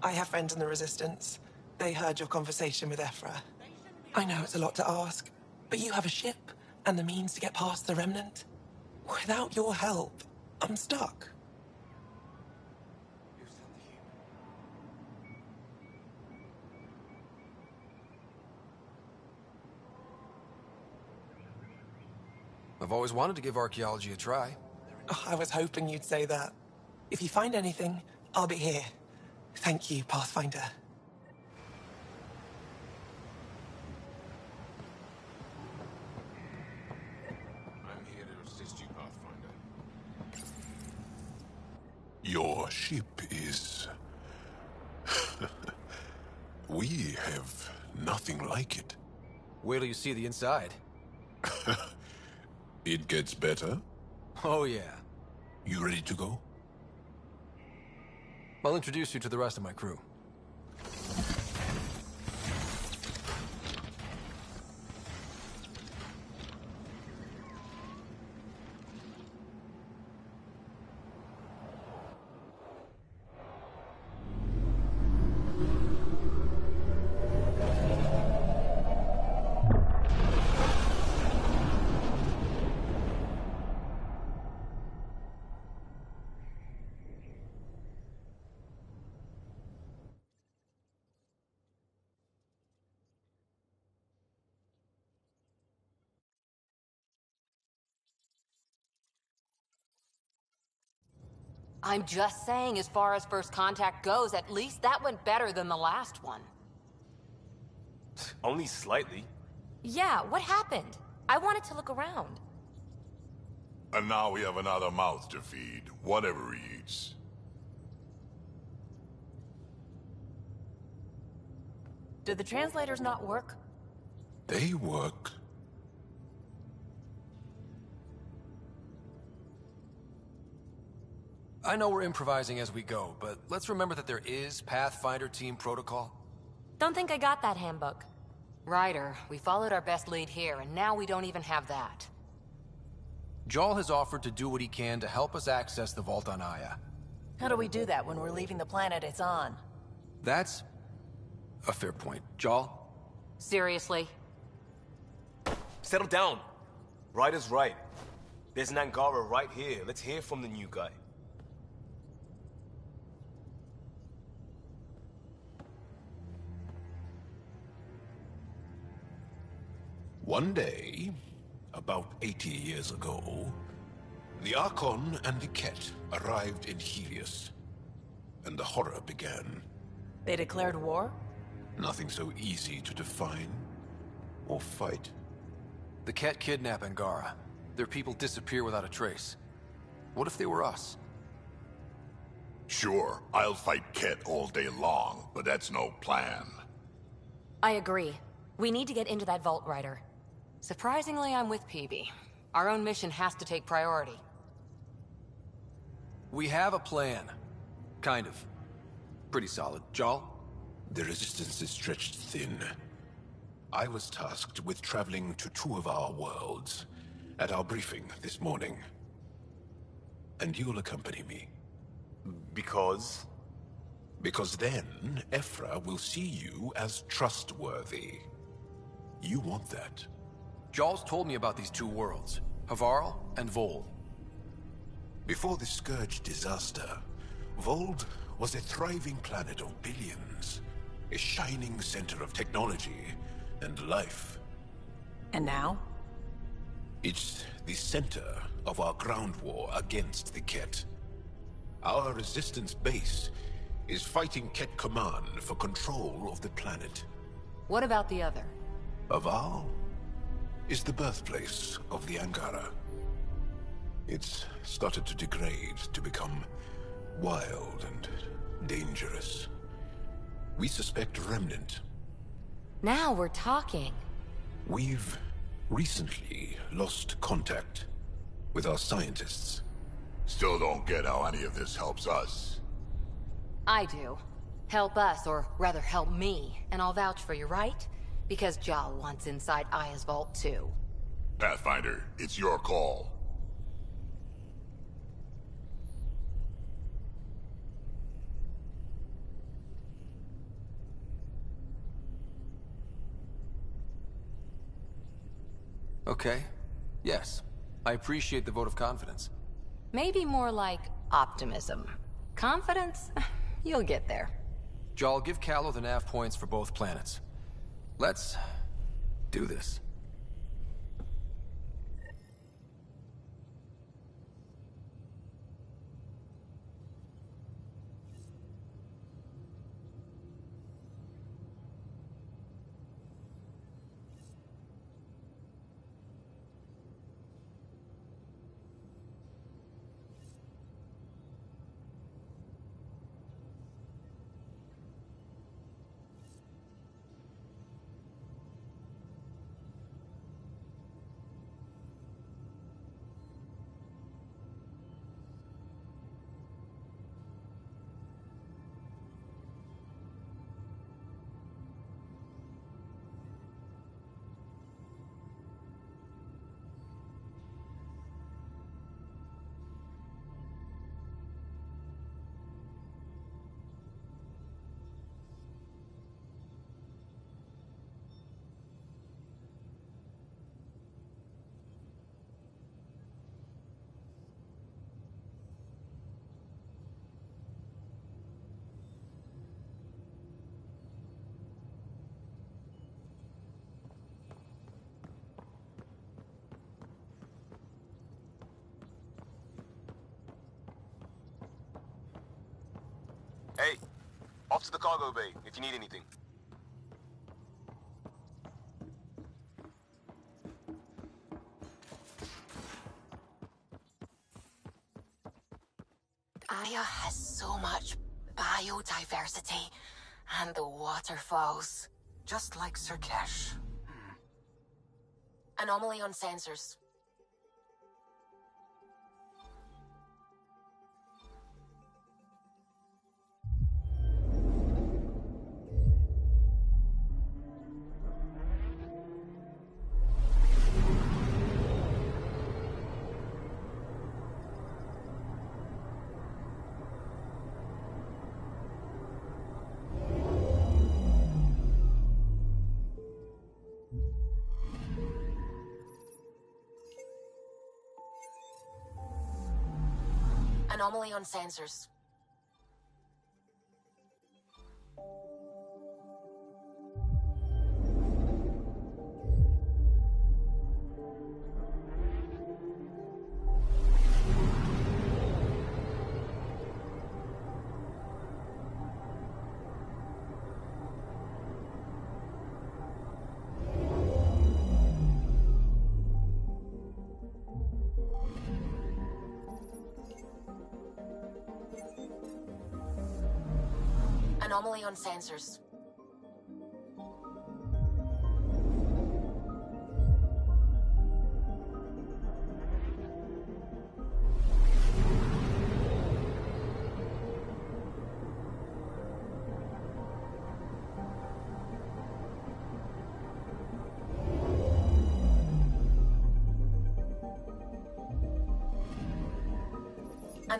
I have friends in the Resistance. They heard your conversation with Ephra. I know it's a lot to ask, but you have a ship and the means to get past the Remnant. Without your help, I'm stuck. I've always wanted to give archaeology a try. Oh, I was hoping you'd say that. If you find anything, I'll be here. Thank you, Pathfinder. I'm here to assist you, Pathfinder. Your ship is... We have nothing like it. Wait till you see the inside. It gets better? Oh, yeah. You ready to go? I'll introduce you to the rest of my crew. I'm just saying, as far as first contact goes, at least that went better than the last one. Only slightly. Yeah, what happened? I wanted to look around. And now we have another mouth to feed, whatever he eats. Did the translators not work? They work. I know we're improvising as we go, but let's remember that there is Pathfinder team protocol. Don't think I got that handbook. Ryder, we followed our best lead here, and now we don't even have that. Jarl has offered to do what he can to help us access the vault on Aya. How do we do that when we're leaving the planet it's on? That's a fair point. Jarl? Seriously? Settle down. Ryder's right. There's an Angara right here. Let's hear from the new guy. One day, about 80 years ago, the Archon and the Ket arrived in Helios, and the horror began. They declared war? Nothing so easy to define or fight. The Ket kidnap Angara. Their people disappear without a trace. What if they were us? Sure, I'll fight Ket all day long, but that's no plan. I agree. We need to get into that vault, Ryder. Surprisingly, I'm with PB. Our own mission has to take priority. We have a plan. Kind of. Pretty solid. Jarl? The resistance is stretched thin. I was tasked with traveling to 2 of our worlds at our briefing this morning. And you'll accompany me. Because? Because then, Ephra will see you as trustworthy. You want that. Jarl's told me about these 2 worlds, Havarl and Vold. Before the Scourge disaster, Vold was a thriving planet of billions. A shining center of technology and life. And now? It's the center of our ground war against the Ket. Our resistance base is fighting Ket Command for control of the planet. What about the other? Havarl is the birthplace of the Angara. It's started to degrade, to become wild and dangerous. We suspect Remnant. Now we're talking. We've recently lost contact with our scientists. Still don't get how any of this helps us. I do. Help us, or rather help me, and I'll vouch for you, right? Because Jarl wants inside Aya's vault too. Pathfinder, it's your call. Okay. Yes. I appreciate the vote of confidence. Maybe more like optimism. Confidence? You'll get there. Jarl, give Callow the nav points for both planets. Let's do this. Hey, off to the cargo bay if you need anything. Aya has so much biodiversity, and the waterfalls. Just like Sirkesh. Anomaly on sensors. Anomaly on sensors. Anomaly on sensors.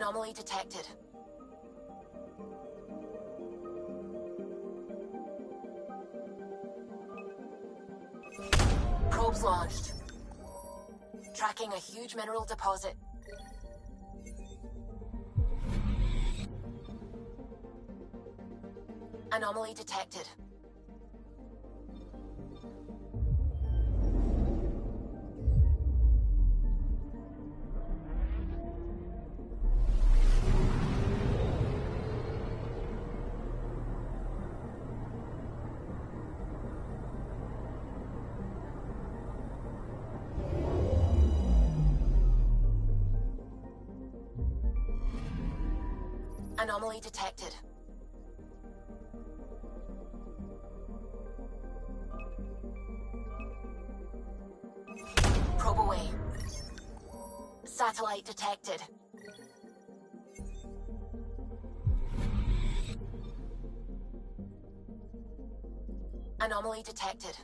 Anomaly detected. Probes launched. Tracking a huge mineral deposit. Anomaly detected. Anomaly detected. Probe away. Satellite detected. Anomaly detected.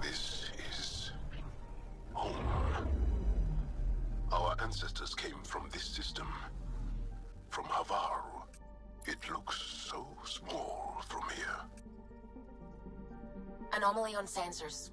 This is home. Our ancestors came from this system. From Havaru. It looks so small from here. Anomaly on sensors.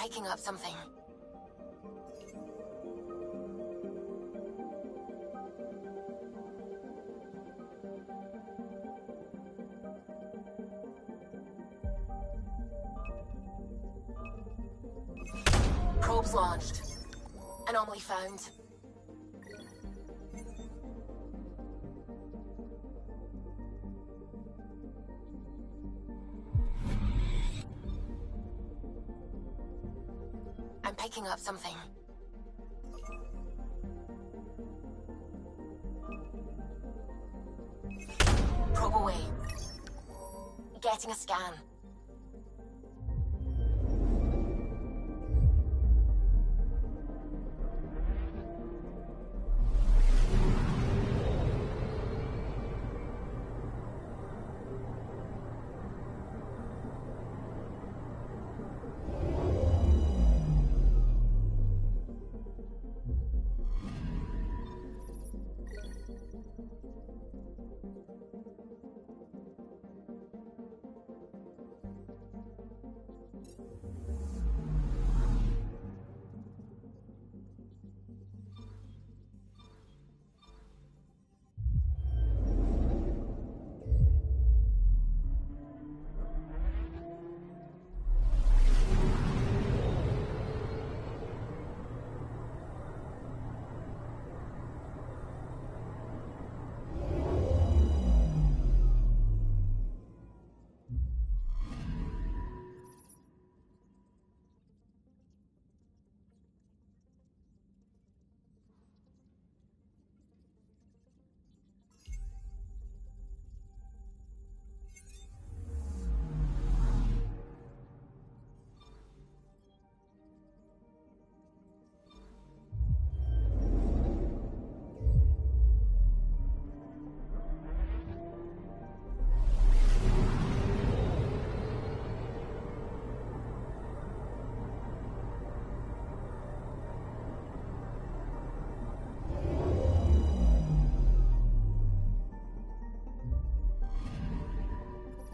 picking up something. Probes launched. Anomaly found. I'm picking up something. Probe away. Getting a scan.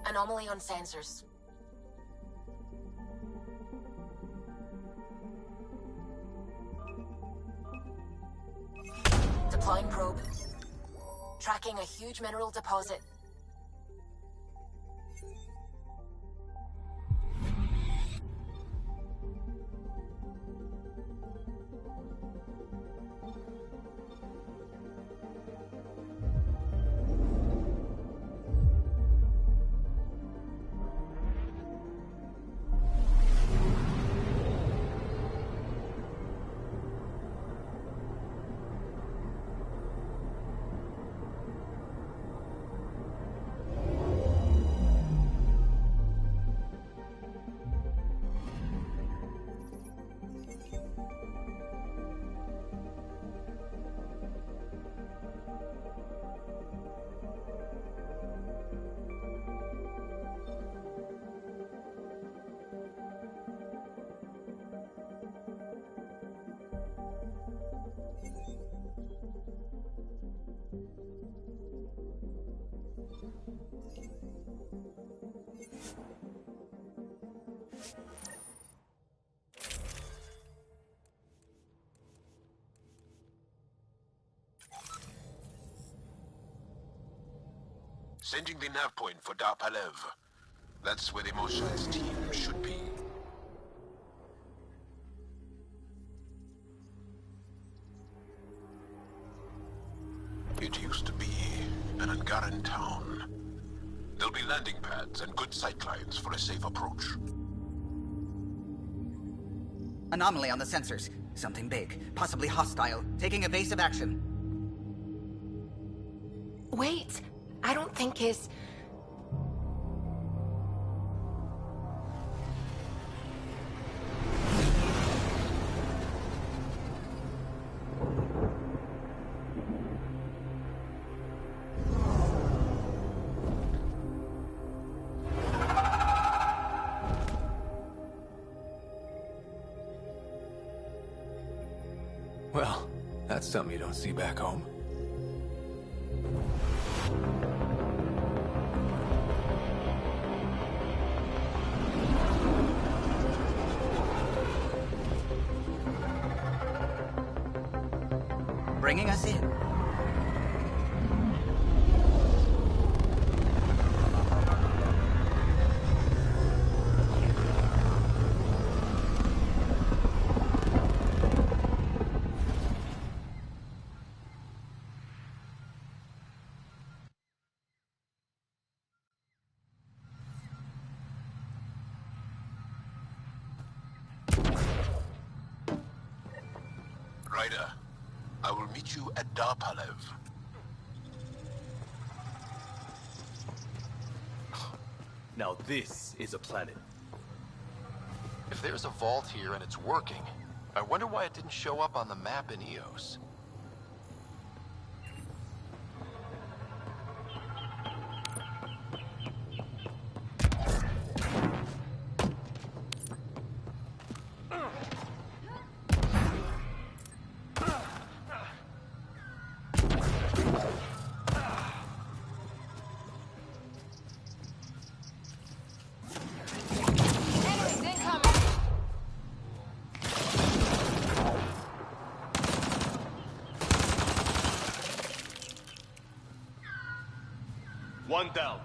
Anomaly on sensors. Deploying probe. Tracking a huge mineral deposit. Sending the nav point for Darpalev. That's where the Mosha's team should be. It used to be an Angaran town. There'll be landing pads and good sightlines for a safe approach. Anomaly on the sensors. Something big, possibly hostile, taking evasive action. Wait, I don't think his... Well, that's something you don't see back home. bringing us in. Ryder, I will meet you at Darpalev. Now this is a planet. If there's a vault here and it's working, I wonder why it didn't show up on the map in Eos. One down.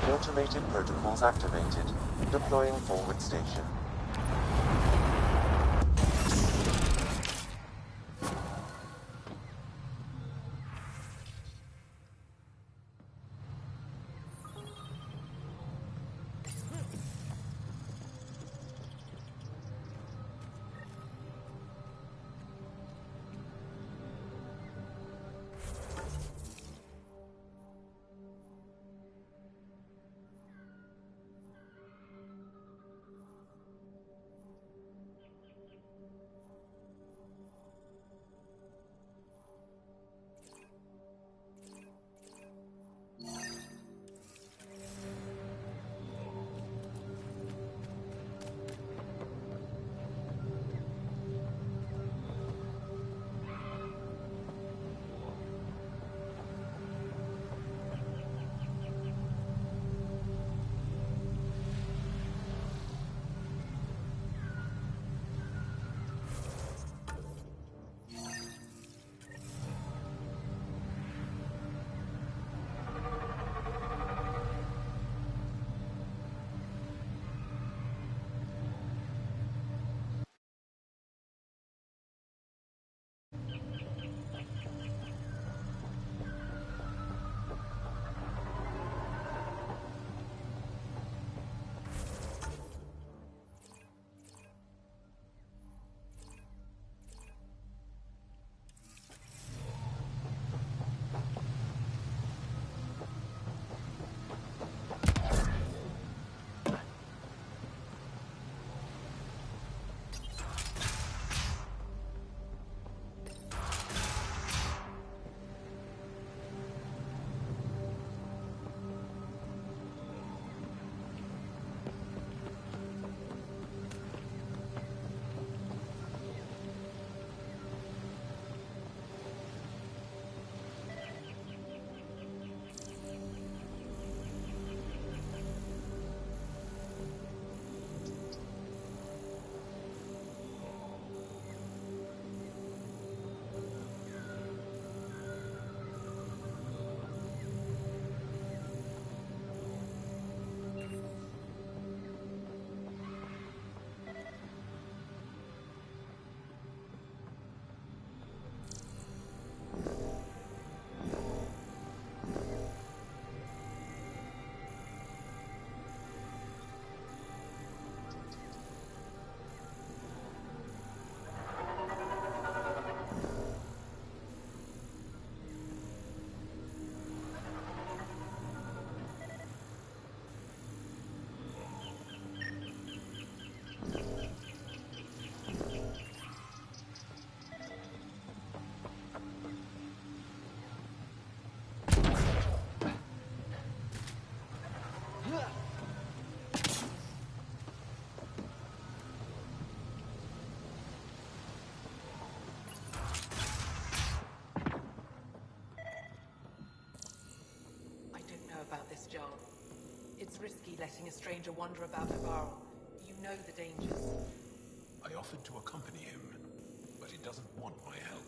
Automated protocols activated. Deploying forward station. are. It's risky letting a stranger wander about Navarro. You know the dangers. I offered to accompany him, but he doesn't want my help.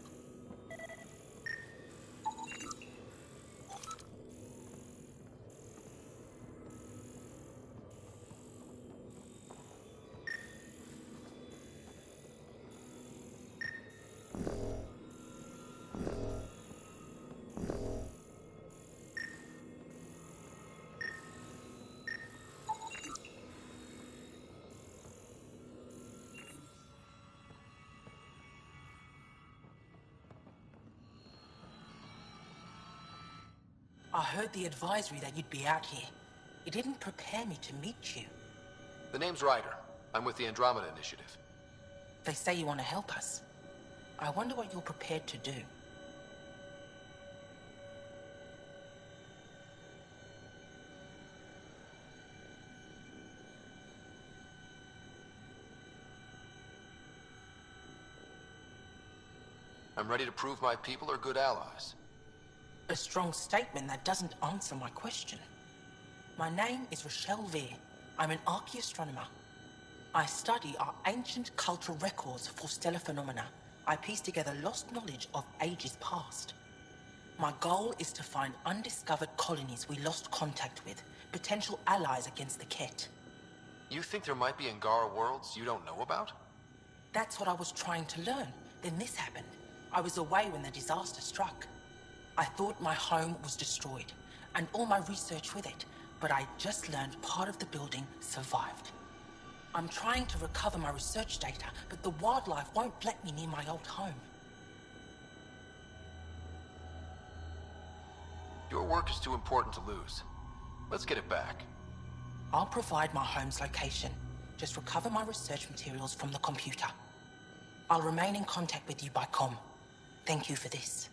I heard the advisory that you'd be out here. It didn't prepare me to meet you. The name's Ryder. I'm with the Andromeda Initiative. They say you want to help us. I wonder what you're prepared to do. I'm ready to prove my people are good allies. A strong statement that doesn't answer my question. My name is Rochelle Vere. I'm an archaeoastronomer. I study our ancient cultural records for stellar phenomena. I piece together lost knowledge of ages past. My goal is to find undiscovered colonies we lost contact with, potential allies against the Ket. You think there might be Angara worlds you don't know about? That's what I was trying to learn. Then this happened. I was away when the disaster struck. I thought my home was destroyed, and all my research with it, but I just learned part of the building survived. I'm trying to recover my research data, but the wildlife won't let me near my old home. Your work is too important to lose. Let's get it back. I'll provide my home's location. Just recover my research materials from the computer. I'll remain in contact with you by comm. Thank you for this.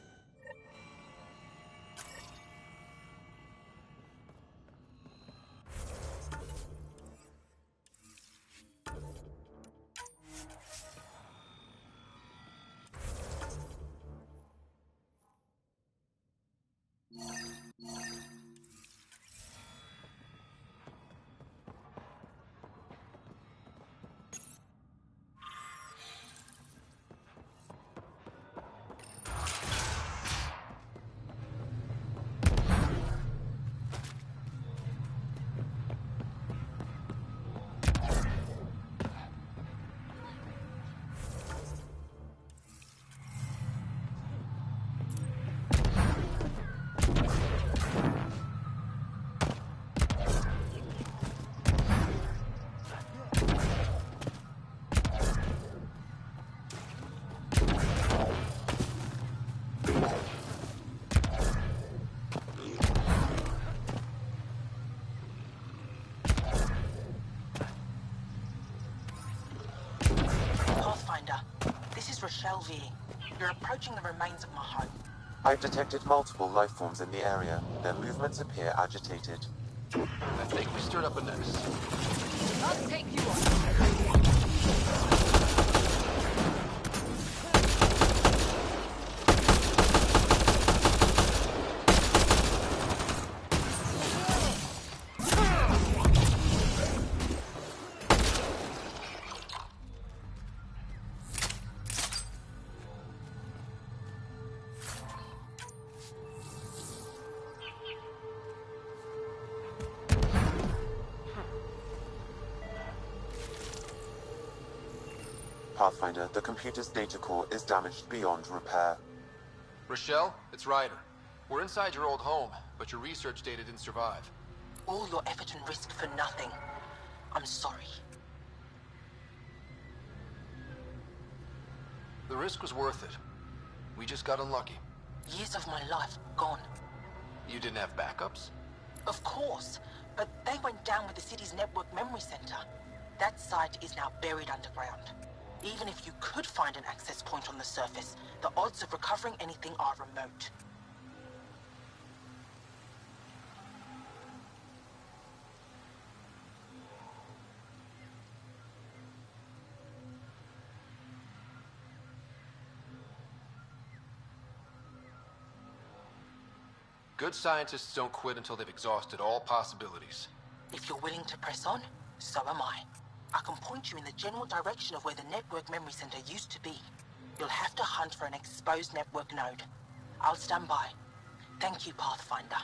Rochelle Vere. You're approaching the remains of my home. I've detected multiple life forms in the area. Their movements appear agitated. I think we stirred up a nest. I'll take you on. Pathfinder, the computer's data core is damaged beyond repair. Rochelle, it's Ryder. We're inside your old home, but your research data didn't survive. All your effort and risk for nothing. I'm sorry. The risk was worth it. We just got unlucky. Years of my life gone. You didn't have backups? Of course, but they went down with the city's network memory center. That site is now buried underground. Even if you could find an access point on the surface, the odds of recovering anything are remote. Good scientists don't quit until they've exhausted all possibilities. If you're willing to press on, so am I. I can point you in the general direction of where the network memory center used to be. You'll have to hunt for an exposed network node. I'll stand by. Thank you, Pathfinder.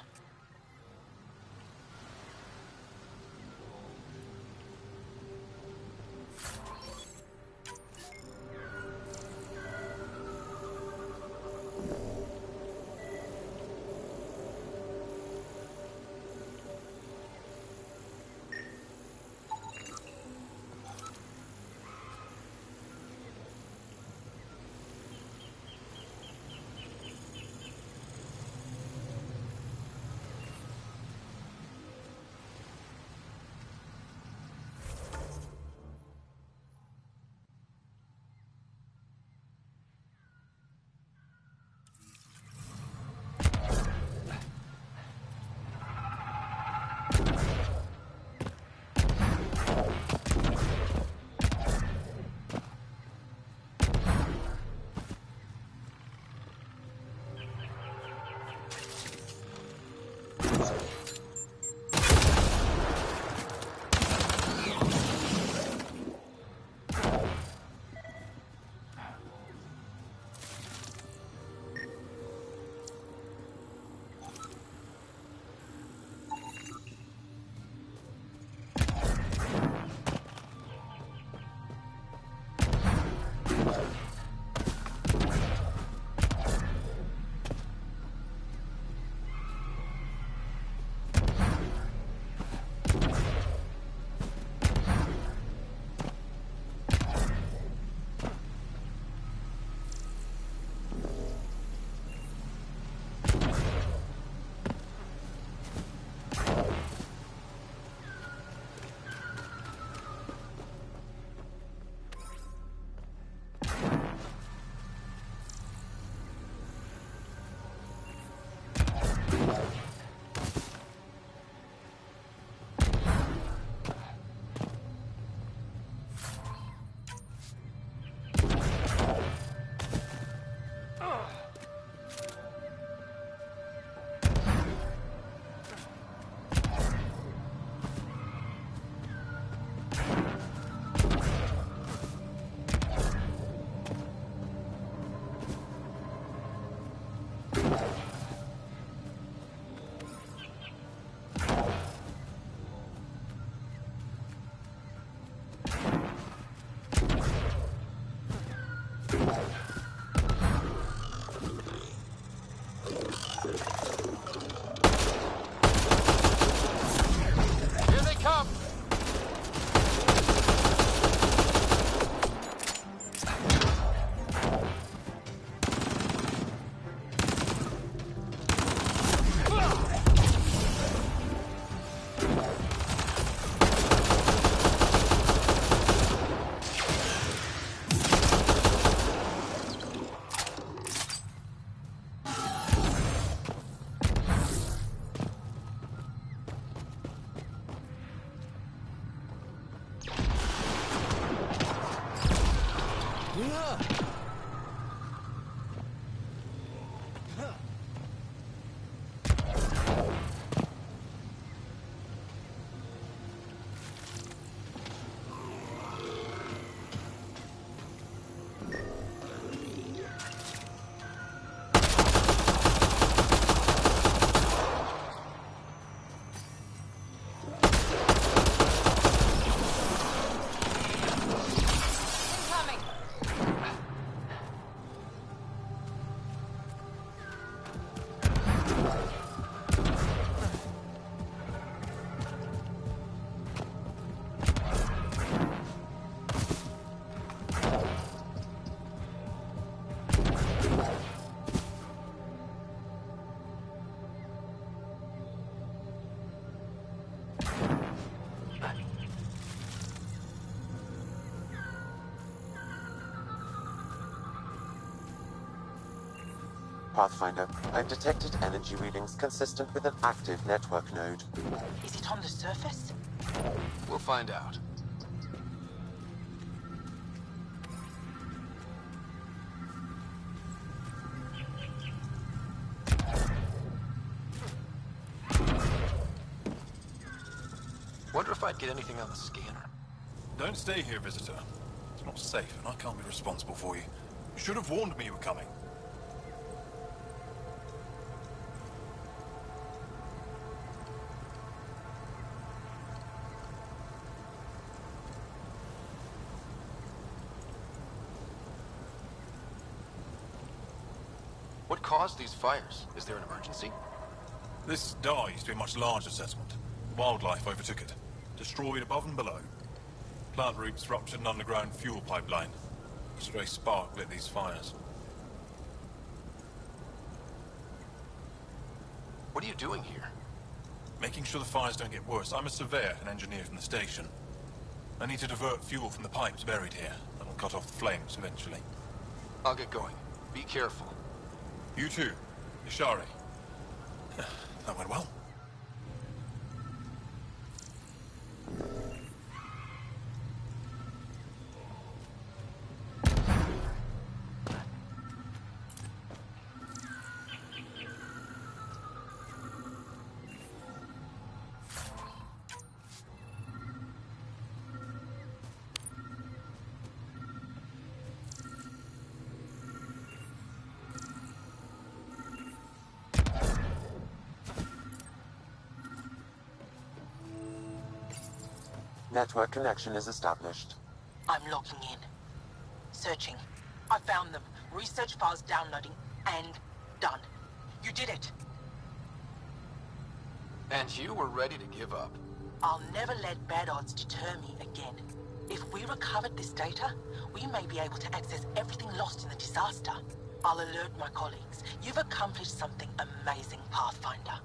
Pathfinder, I've detected energy readings consistent with an active network node. Is it on the surface? We'll find out. if I'd get anything on the scanner. Don't stay here, visitor. It's not safe, and I can't be responsible for you. You should have warned me you were coming. What caused these fires? Is there an emergency? This dye used to be a much larger settlement. Wildlife overtook it. Destroyed above and below. Plant roots ruptured an underground fuel pipeline. A stray spark lit these fires. What are you doing here? Making sure the fires don't get worse. I'm a surveyor and engineer from the station. I need to divert fuel from the pipes buried here. That'll cut off the flames eventually. I'll get going. Be careful. You too, Ishari. That went well. Network connection is established. I'm logging in. Searching. I found them. Research files downloading. And done. You did it. And you were ready to give up. I'll never let bad odds deter me again. If we recovered this data, we may be able to access everything lost in the disaster. I'll alert my colleagues. You've accomplished something amazing, Pathfinder.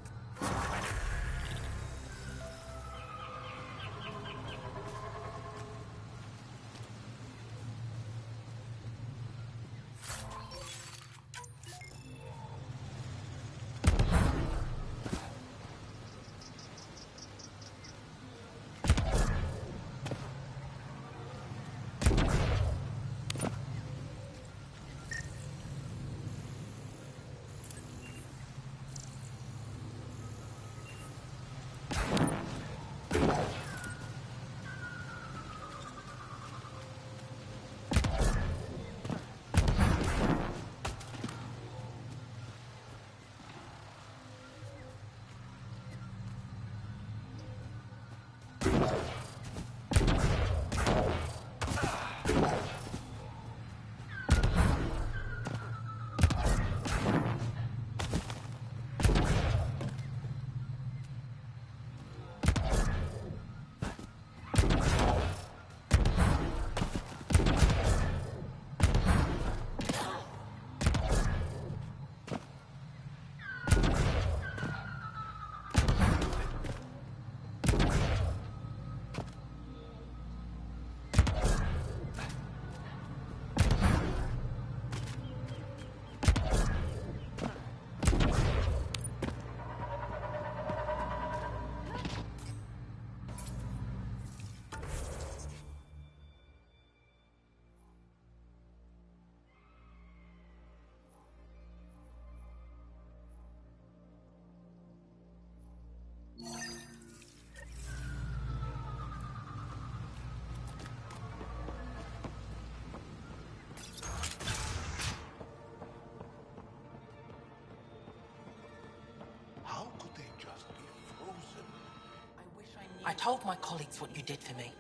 I told my colleagues what you did for me.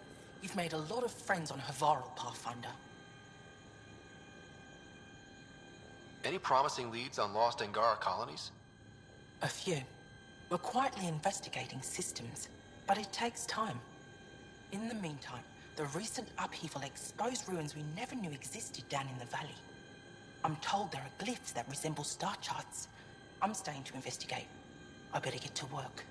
You've made a lot of friends on Havarl, Pathfinder. Any promising leads on lost Angara colonies? A few. We're quietly investigating systems, but it takes time. In the meantime, the recent upheaval exposed ruins we never knew existed down in the valley. I'm told there are glyphs that resemble star charts. I'm staying to investigate. I better get to work.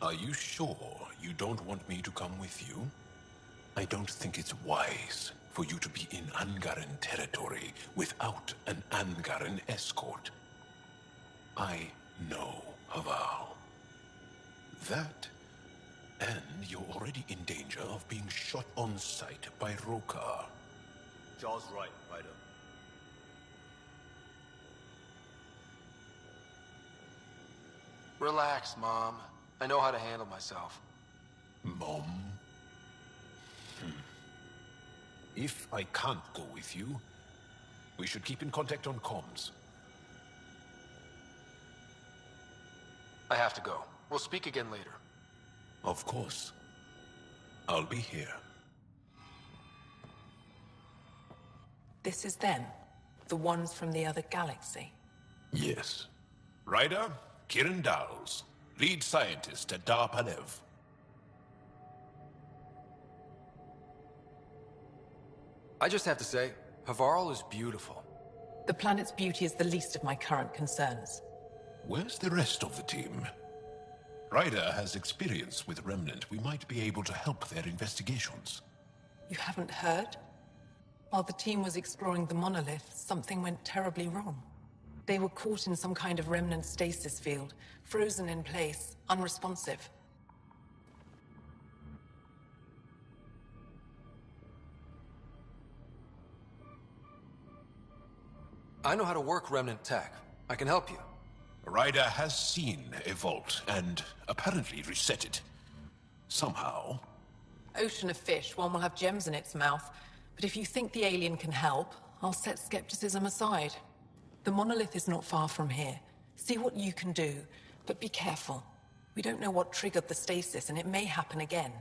Are you sure you don't want me to come with you? I don't think it's wise for you to be in Angaran territory without an Angaran escort. I know Haval. That And you're already in danger of being shot on sight by Rokar. Jar's right, Ryder. Relax, Mom. I know how to handle myself. Mom? If I can't go with you, we should keep in contact on comms. I have to go. We'll speak again later. Of course. I'll be here. This is them? The ones from the other galaxy? Yes. Ryder, Kiran Dowles, lead scientist at Dar Palev. I just have to say, Havarl is beautiful. The planet's beauty is the least of my current concerns. Where's the rest of the team? Ryder has experience with Remnant. We might be able to help their investigations. You haven't heard? While the team was exploring the monolith, something went terribly wrong. They were caught in some kind of Remnant stasis field, frozen in place, unresponsive. I know how to work Remnant tech. I can help you. Ryder has seen a vault and apparently reset it. Somehow. Ocean of fish, one will have gems in its mouth. But if you think the alien can help, I'll set skepticism aside. The monolith is not far from here. See what you can do, but be careful. We don't know what triggered the stasis, and it may happen again.